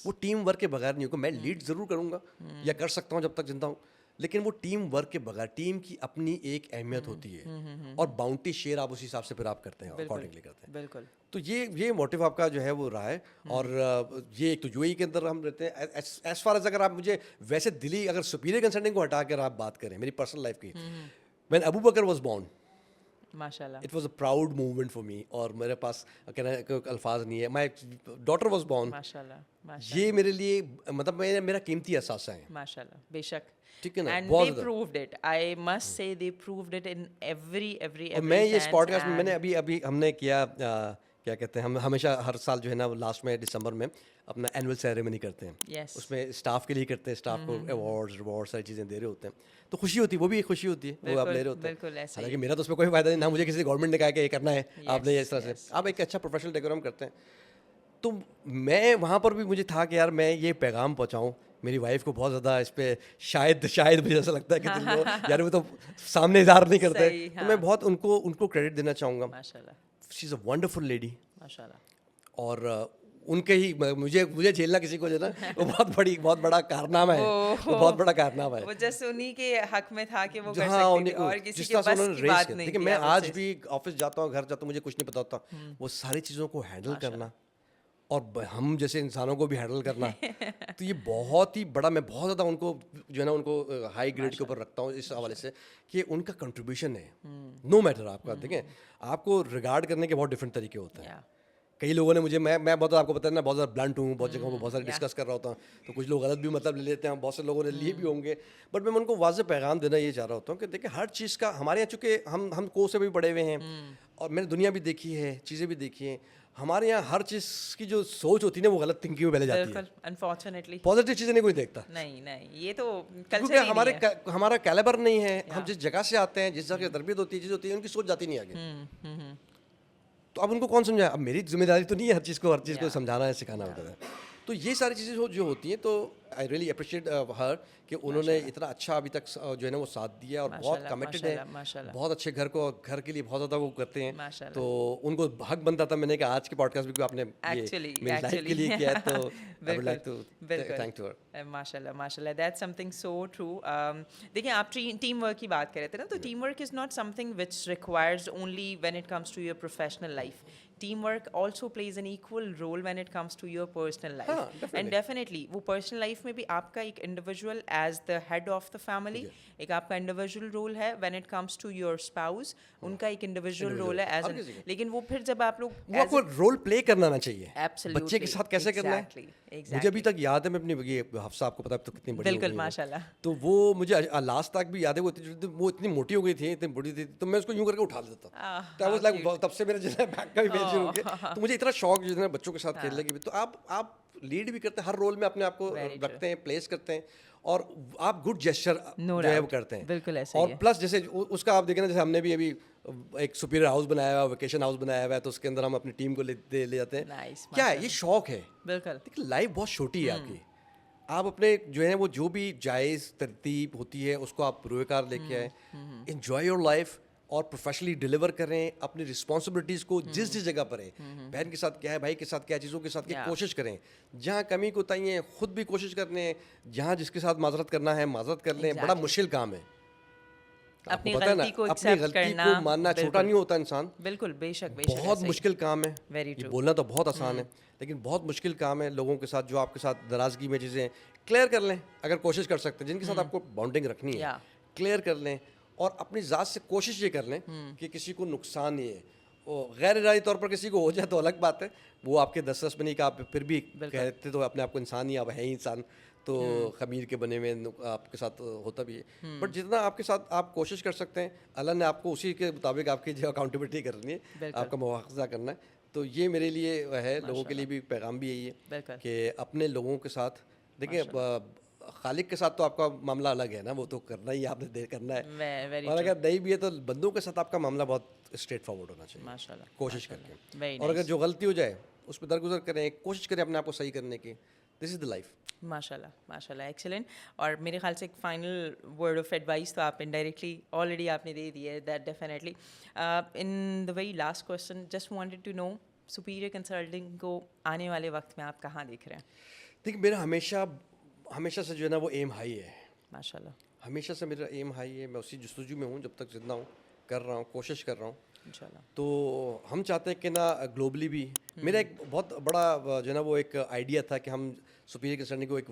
वो टीम वर्क के बगैर नहीं होगा। मैं लीड ज़रूर करूँगा या कर सकता हूँ जब तक जिंदा हूँ, लेकिन वो टीम वर्क के बगैर, टीम की अपनी एक अहमियत होती है, और बाउंटी शेयर आप उस हिसाब से फिर आप करते हैं, अकॉर्डिंगली करते हैं। बिल्कुल। तो ये मोटिव आपका जो है वो रहा है। और ये एक तो यूएई के अंदर हम रहते हैं। एज फार एज अगर आप मुझे वैसे दिली, अगर सुपीरियर कंसल्टिंग को हटा कर आप बात करें मेरी पर्सनल लाइफ की, when Abu Bakar was born, माशाल्लाह, it was a proud movement for me, और मेरे पास कहना कोई अल्फाज नहीं है। माय डॉटर वाज बोर्न, माशाल्लाह, ये मेरे लिए, मतलब मेरा कीमती असासा है। माशाल्लाह, बेशक, ठीक है ना, and they proved it. I must say they proved it in every और मैं ये इस पॉडकास्ट में मैंने अभी हमने किया, क्या कहते हैं, हम हमेशा हर साल जो है ना लास्ट में दिसंबर में अपना एनुअल सेरेमनी करते हैं। उसमें स्टाफ के लिए करते हैं, स्टाफ को अवार्ड्स रिवॉर्ड सारी चीज़ें दे रहे होते हैं, तो खुशी होती है, वो भी एक खुशी होती है, वो आप ले रहे होते हैं। हालांकि मेरा तो उसमें कोई फायदा नहीं, ना मुझे किसी गवर्नमेंट ने कहा कि ये करना है, आपने इस तरह से, आप एक अच्छा प्रोफेशनल डेकोरम करते हैं। तो मैं वहाँ पर भी मुझे था कि यार मैं ये पैगाम पहुँचाऊँ। मेरी वाइफ को बहुत ज़्यादा इस पर शायद मुझे ऐसा लगता है कि दिल को यार वो तो सामने इज़हार नहीं करते, तो मैं बहुत उनको क्रेडिट देना चाहूँगा। She is a wonderful lady, माशाल्लाह, और उनके ही मुझे मुझे झेलना किसी को जो है ना वो बहुत बड़ा कारनामा है, वो बहुत बड़ा कारनामा है। वो जस्ट उन्हीं के हक में था कि वो कर हाँ, सकते उन्हीं थे को और किसी जिस के तरह से बस उन्होंने की रेस बात किया। नहीं देखिए थी, मैं I would आज say. भी ऑफिस जाता हूँ, घर जाता हूँ, मुझे कुछ नहीं पता होता, वो सारी चीज़ों को हैंडल करना और हम जैसे इंसानों को भी हैंडल करना, तो ये बहुत ही बड़ा, मैं बहुत ज़्यादा उनको जो है ना उनको हाई ग्रेड के ऊपर रखता हूँ इस हवाले से कि उनका कंट्रीब्यूशन है। नो मैटर आपका, देखें आपको रिगार्ड करने के बहुत डिफरेंट तरीके होते हैं। Yeah. कई लोगों ने मुझे मैं बहुत आपको पता है ना बहुत ज़्यादा ब्लंट हूँ, बहुत जगहों पर बहुत सारे yeah. डिस्कस कर रहा होता हूँ, तो कुछ लोग गलत भी मतलब ले लेते हैं, बहुत से लोगों ने लिए भी होंगे, बट मैं उनको वाज़ेह पैगाम देना ये चाह रहा होता हूँ कि देखिए हर चीज़ का हमारे यहाँ, चूँकि हम कोर्स से भी पढ़े हुए हैं और मैंने दुनिया भी देखी है, चीज़ें भी देखी हैं, हमारे यहाँ हर चीज़ की जो सोच होती है ना वो गलत थिंकिंग में पहले जाती है। बिल्कुल, अनफॉर्चुनेटली पॉजिटिव चीज़ें नहीं कोई देखता, नहीं नहीं, ये तो क्योंकि कल्चर ही नहीं है। हमारा कैलिबर नहीं है, हम Yeah. जिस जगह से आते हैं, जिस जगह की तरबियत होती है, चीज़ होती है, उनकी सोच जाती नहीं आगे। हम्म। तो अब उनको कौन समझाए? अब मेरी जिम्मेदारी तो नहीं है हर चीज़ को Yeah. समझाना है, सिखाना होता है। तो ये सारी चीज़ें जो होती हैं, तो आई रियली अप्रिशिएट हर कि उन्होंने इतना अच्छा अभी तक जो है ना वो साथ दिया और बहुत माशाल्लाह, कमिटेड माशाल्लाह, है, माशाल्लाह। बहुत अच्छे घर के लिए बहुत ज़्यादा वो करते हैं। माशाल्लाह। तो उनको हक बनता था, मैंने कहा आज के पॉडकास्ट में भी आपने ये Actually, मेरी लाइफ के लिए किया है, तो आई वुड लाइक टू बिल्कुल थैंक टू हर। माशाल्लाह माशाल्लाह, दैट्स समथिंग सो ट्रू। देखिए आप टीम वर्क की बात कर रहे थे ना, तो team work is not something which requires only when it comes to your professional life. Team work also plays an equal role when it comes to your personal हाँ, लाइफ. definitely. एंड डेफिनेटली वो personal life में भी आपका एक individual as the head of the family, एक आपका individual role है. When it comes to your spouse, उनका एक इंडिविजुअल रोल है हर एज किसी का। लेकिन वो फिर जब आप लोग वो आपको रोल प्ले करना ना चाहिए, Absolutely, बच्चे के साथ कैसे करना है। exactly. मुझे अभी तक याद है, मैं अपनी ये हफ्सा आपको पता है तो कितनी बड़ी हो बिल्कुल, गई है वो। माशाल्लाह। तो वो मुझे लास्ट तक भी याद है, वो इतनी मोटी हो गई थी, इतनी बड़ी थी, तो मैं उसको यूं करके उठा लेता था। तो आई वाज लाइक, तब से मेरा जो है बैक का भी पेन शुरू हो गया। तो मुझे इतना शौक जो है ना बच्चों के साथ खेलने की भी, तो आप लीड भी करते हैं, हर रोल में अपने आप को Very true. रखते हैं, प्लेस करते हैं, और आप गुड जेस्चर No जो है वो doubt. करते हैं। बिल्कुल ऐसे ही और है। प्लस जैसे उसका आप देखें ना, जैसे हमने भी अभी एक सुपीरियर हाउस बनाया हुआ, वेकेशन हाउस बनाया हुआ है, तो उसके अंदर हम अपनी टीम को ले जाते हैं। Nice, क्या है, ये माशाल्लाह। शौक है। बिल्कुल देखिए लाइफ बहुत छोटी है आपकी, आप अपने जो है वो जो भी जायज़ तरतीब होती है उसको आप रोएकार लेके आए, एंजॉय योर लाइफ और प्रोफेशनली डिलीवर करें अपनी रिस्पॉन्सिबिलिटीज़ को जिस जिस जगह पर है। बहन के साथ क्या है, भाई के साथ क्या है, चीज़ों के साथ क्या Yeah. कोशिश करें, जहाँ कमी कोताही है खुद भी कोशिश करने, जहाँ जिसके साथ माजरत करना है माजरत कर लें। बड़ा Exactly. मुश्किल काम है, अपनी आपको पता है ना, गलती को अपनी एक्सेप्ट गलती करना, को मानना छोटा बिल्कुल। नहीं होता इंसान, बिल्कुल बेशक बेशक बहुत ऐसे ही। मुश्किल काम है। Very ये true. बोलना तो बहुत आसान है, लेकिन बहुत मुश्किल काम है। लोगों के साथ जो आपके साथ नाराज़गी में चीज़ें क्लियर कर लें, अगर कोशिश कर सकते हैं, जिनके साथ आपको बॉन्डिंग रखनी है Yeah. क्लियर कर लें, और अपनी ज़ात से कोशिश ये कर लें कि किसी को नुकसान नहीं है। और गैर इरादी तौर पर किसी को हो जाए तो अलग बात है, वो आपके दस में नहीं का, आप फिर भी कहते तो अपने आप को इंसान ही, आप है ही इंसान, तो खमीर के बने में आपके साथ होता भी है। बट जितना आपके साथ आप कोशिश कर सकते हैं, अल्लाह ने आपको उसी के मुताबिक आपकी जो अकाउंटेबिलिटी करनी है, बिल्कुल। आपका मुआवजा करना है। तो ये मेरे लिए है, लोगों के लिए भी पैगाम भी यही है बिल्कुल। कि अपने लोगों के साथ देखिए, खालिक के साथ तो आपका मामला अलग है ना, वो तो करना ही आपने करना है, वेरी और अगर नहीं भी है तो बंदों के साथ आपका मामला बहुत स्ट्रेट फॉरवर्ड होना चाहिए, माशाल्लाह कोशिश करके। वेरी और अगर जो गलती हो जाए उस पर दरगुजर करें, कोशिश करें अपने आप को सही करने की। This is the life. माशाल्लाह माशाल्लाह, एक्सीलेंट. और मेरे ख्याल से एक फाइनल वर्ड ऑफ एडवाइस तो आप इनडायरेक्टली ऑलरेडी आपने दे दी है, that definitely. In the very last question, just wanted to know, superior consulting को आने वाले वक्त में आप कहाँ देख रहे हैं? देखिए मेरा हमेशा से जो है ना वो एम हाई है, माशाल्लाह हमेशा से मेरा एम हाई है। मैं उसी जस्तजू में हूँ, जब तक जिंदा हूँ, कर रहा हूँ, कोशिश कर रहा हूँ। इंशाल्लाह. तो हम चाहते हैं कि ना ग्लोबली भी, मेरा एक बहुत बड़ा जो है ना वो एक आइडिया था कि हम सुपीरियर कंसल्टिंग को एक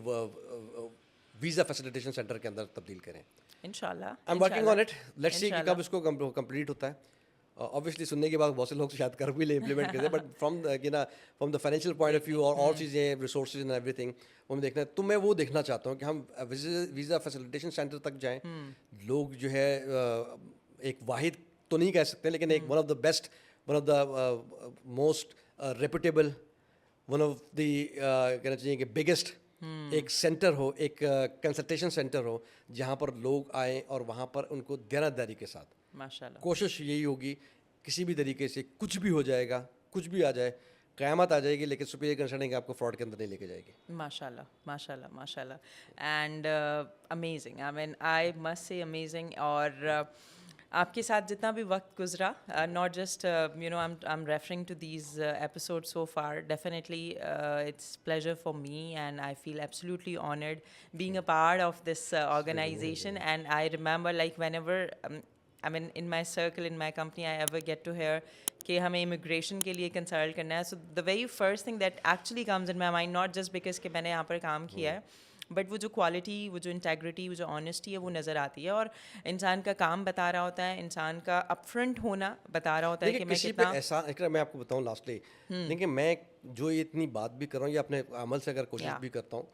वीज़ा फैसिलिटेशन सेंटर के अंदर तब्दील करें। इंशाल्लाह. I am working on it, let's see कि कब इसको कंप्लीट होता है। ऑब्वियसली सुनने के बाद बहुत से लोग शायद कर भी ले, इम्प्लीमेंट करते हैं, but from the financial point of view और चीज़ें, रिसोर्सेज एंड एवरीथिंग, वो मैं देखना है। तो मैं वो देखना चाहता हूँ कि हम वीज़ा फैसिलिटेशन सेंटर तक जाएँ। लोग जो है एक वाहिद तो नहीं कह सकते, लेकिन एक one of the best, one of the most reputable, one of the कहना चाहिए कि बिगेस्ट एक सेंटर हो, एक कंसल्टेशन सेंटर हो, जहाँ पर लोग आएँ और वहाँ पर उनको देनादारी के साथ, माशाल्लाह. कोशिश यही होगी, किसी भी तरीके से कुछ भी हो जाएगा, कुछ भी आ जाए, क़यामत आ जाएगी, लेकिन सुपीरियर कंसल्टिंग आपको फ्रॉड के अंदर नहीं लेके जाएगी। माशाल्लाह माशाल्लाह माशाल्लाह. And amazing, I mean I must say amazing. और आपके साथ जितना भी वक्त गुजरा, not just you know I am referring to these episode so far, definitely it's pleasure for me and I feel absolutely honoured being a part of this organisation. And I remember like whenever I mean, in my circle, in my company, I ever get to hear कि हमें immigration के लिए consult करना है. So the very first thing that actually comes in my mind, not just because कि मैंने यहाँ पर काम किया है, बट वो जो क्वालिटी, वो जो इंटेग्रिटी, वो जो ऑनेस्टी है, वो नज़र आती है. और इंसान का काम बता रहा होता है, इंसान का अपफ्रंट होना बता रहा होता है कि मैं कितना एहसान. मैं आपको बताऊँ लास्टली, देखिए मैं जो ये इतनी बात भी कर रहा हूँ या अपने अमल से अगर कोशिश भी करता हूँ,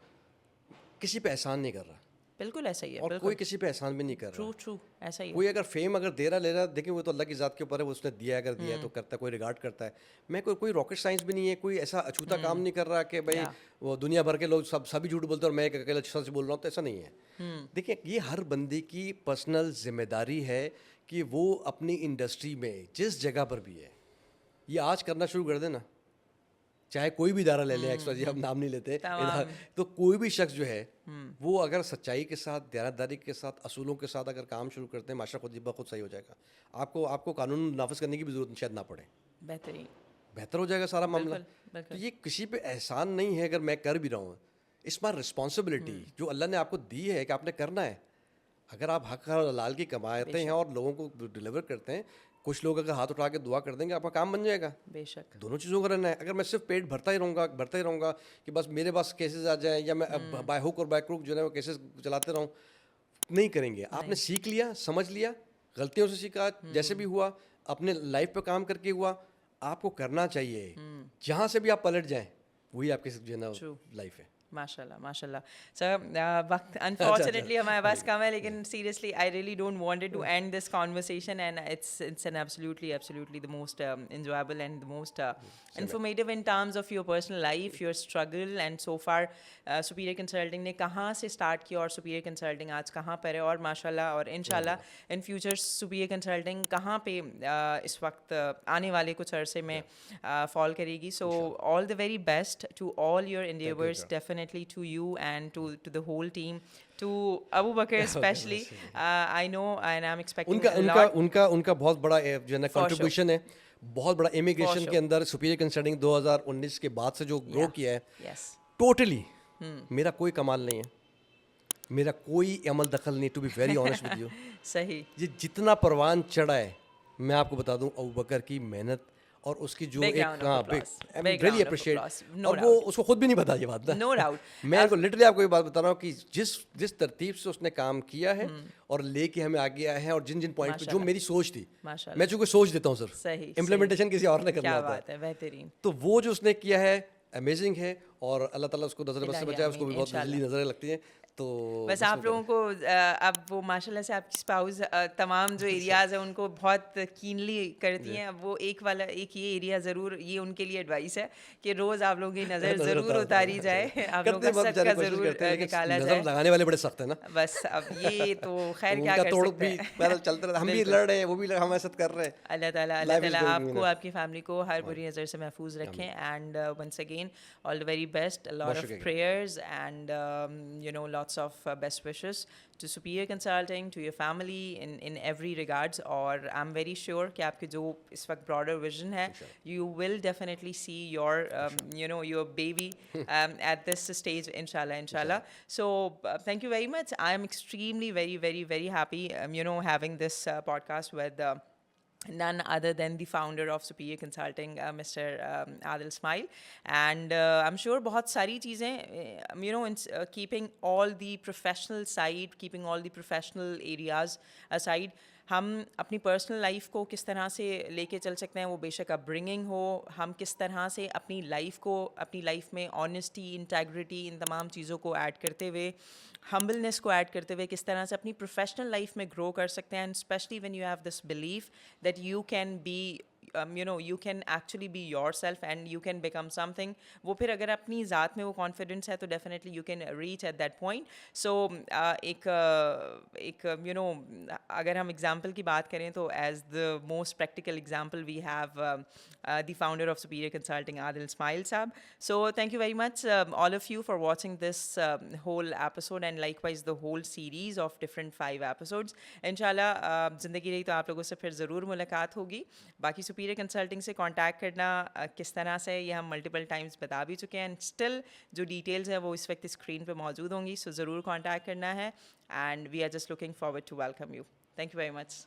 किसी पे एहसान नहीं कर रहा. बिल्कुल ऐसा ही है. और कोई किसी पे एहसान भी नहीं कर रहा. ट्रू ऐसा ही है. कोई अगर फेम अगर दे रहा ले रहा, देखिए वो तो अल्लाह की ज़ात के ऊपर है, उसने दिया है, अगर दिया है तो करता है, कोई रिगार्ड करता है. मैं कोई रॉकेट साइंस भी नहीं है, कोई ऐसा अछूता काम नहीं कर रहा कि भाई वो दुनिया भर के लोग सभी झूठ बोलते हैं और मैं एक अकेला सच बोल रहा हूँ, तो ऐसा नहीं है. देखिए ये हर बंदे की पर्सनल जिम्मेदारी है कि वो अपनी इंडस्ट्री में जिस जगह पर भी है, ये आज करना शुरू कर देना. चाहे कोई भी इदारा ले लें, एक्स्ट्रा जी हम नाम नहीं लेते, तो कोई भी शख्स जो है वो अगर सच्चाई के साथ, दयानतदारी के साथ, असूलों के साथ अगर काम शुरू करते हैं, माशा खुद ब खुद सही हो जाएगा. आपको कानून नाफिज करने की भी जरूरत शायद ना पड़े, बेहतर हो जाएगा सारा मामला. तो ये किसी पे एहसान नहीं है. अगर मैं कर भी रहा हूँ, इट्स माई रिस्पॉन्सिबिलिटी जो अल्लाह ने आपको दी है कि आपने करना है. अगर आप हक हलाल की कमाते हैं और लोगों को डिलीवर करते हैं, कुछ लोग अगर हाथ उठा के दुआ कर देंगे, आपका काम बन जाएगा. बेशक दोनों चीज़ों का रहना है. अगर मैं सिर्फ पेट भरता ही रहूँगा कि बस मेरे पास केसेस आ जाएं या मैं बाय हुक और बाय क्रुक जो है वो केसेस चलाते रहूँ, नहीं करेंगे. आपने सीख लिया, समझ लिया, गलतियों से सीखा, जैसे भी हुआ अपने लाइफ पे काम करके हुआ. आपको करना चाहिए, जहाँ से भी आप पलट जाएं वही आपकी जो है ना लाइफ है. माशाल्लाह. सर वक्त अनफॉर्चुनेटली हमारे पास कम है, लेकिन seriously I really don't wanted to end this conversation and it's an absolutely the most enjoyable and the most informative in terms of your personal life, your struggle, and so far Superior Consulting ने कहाँ से start किया और Superior Consulting आज कहाँ पर है, और माशाल्लाह और इंशाल्लाह इन फ्यूचर Superior Consulting कहाँ पे इस वक्त आने वाले कुछ अरसे में फॉल करेगी. So all the very best to all your endeavors, definitely to you and to the whole team, to Abu Bakr especially. I know and I'm expecting a lot. उनका बहुत बड़ा जो है ना कंट्रीब्यूशन है, बहुत बड़ा इमिग्रेशन के अंदर. सुपीरियर कंसल्टिंग 2019 के बाद से जो ग्रो किया है, टोटली मेरा कोई कमाल नहीं है, मेरा कोई अमल दखल नहीं, to be very honest with you. सही. ये जितना परवान चढ़ा है, मैं आपको बता दूं, अबू बकर की मेहनत और उसकी जो एक रियली अप्रिशिएट, और वो उसको खुद भी नहीं पता ये बात ना. No doubt. मैं आपको लिटरली आपको ये बात बता रहा हूँ कि जिस तरतीब से उसने काम किया है और लेके हमें आ गया है, और जिन पॉइंट पे जो मेरी सोच थी, मैं चूंकि सोच देता हूँ सर, इम्प्लीमेंटेशन किसी और ने करना होता है. बेहतरीन. तो वो जो उसने किया है अमेजिंग है, और अल्लाह ताला उसको नजर बस से बचाए. उसको भी बहुत जल्दी नजरें लगती हैं. तो बस आप लोगों को अब वो माशाल्लाह से आपकी स्पाउस तमाम जो एरियाज़ हैं उनको बहुत कीनली करती हैं. अब वो एक ये एरिया ज़रूर, ये उनके लिए एडवाइस है कि रोज़ आप लोगों की नज़र ज़रूर उतारी जाए, आप लोगों का सदका ज़रूर निकाला जाए. लगाने वाले बड़े सख्त है ना. बस अब ये तो खैर क्या कर सकते हैं, चलते रहते, हम भी लड़ रहे हैं, वो भी हम ऐसा कर रहे हैं. अल्लाह ताला आपको, आपकी फैमिली को हर बुरी नज़र से महफूज रखें. And once again all the very best, a lot of prayers and you know, lots of best wishes to Superior Consulting, to your family in every regards. और I'm very sure कि आपके जो इस वक्त broader vision है, you will definitely see your you know, your baby at this stage, inshallah. So thank you very much. I am extremely very happy you know, having this podcast with none other than the founder of Superior Consulting, Mr. Adil Ismail. And I'm sure बहुत सारी चीज़ें you know, in keeping all the professional side, keeping all the professional areas aside, हम अपनी personal life को किस तरह से लेके चल सकते हैं, वो बेशक अपब्रिंगिंग हो, हम किस तरह से अपनी लाइफ में ऑनेस्टी, इंटेग्रिटी, इन तमाम चीज़ों को ऐड करते हुए, हम्बलनेस को ऐड करते हुए किस तरह से अपनी प्रोफेशनल लाइफ में ग्रो कर सकते हैं. And specially when you have this belief that you can be you can actually be yourself and you can become something. वो फिर अगर अपनी ज़ात में वो confidence है तो definitely you can reach at that point. So एक अगर हम example की बात करें तो as the most practical example we have the founder of Superior Consulting, Adil Ismail Saab. So thank you very much all of you for watching this whole episode and likewise the whole series of different 5 episodes. इंशाल्लाह ज़िंदगी रही तो आप लोगों से फिर ज़रूर मुलाकात होगी. बाकी सुपीरियर कंसल्टिंग से कांटेक्ट करना किस तरह से ये हम मल्टीपल टाइम्स बता भी चुके हैं एंड स्टिल जो डिटेल्स हैं वो इस वक्त स्क्रीन पे मौजूद होंगी. सो ज़रूर कांटेक्ट करना है and we are just looking forward to welcome you. Thank you very much.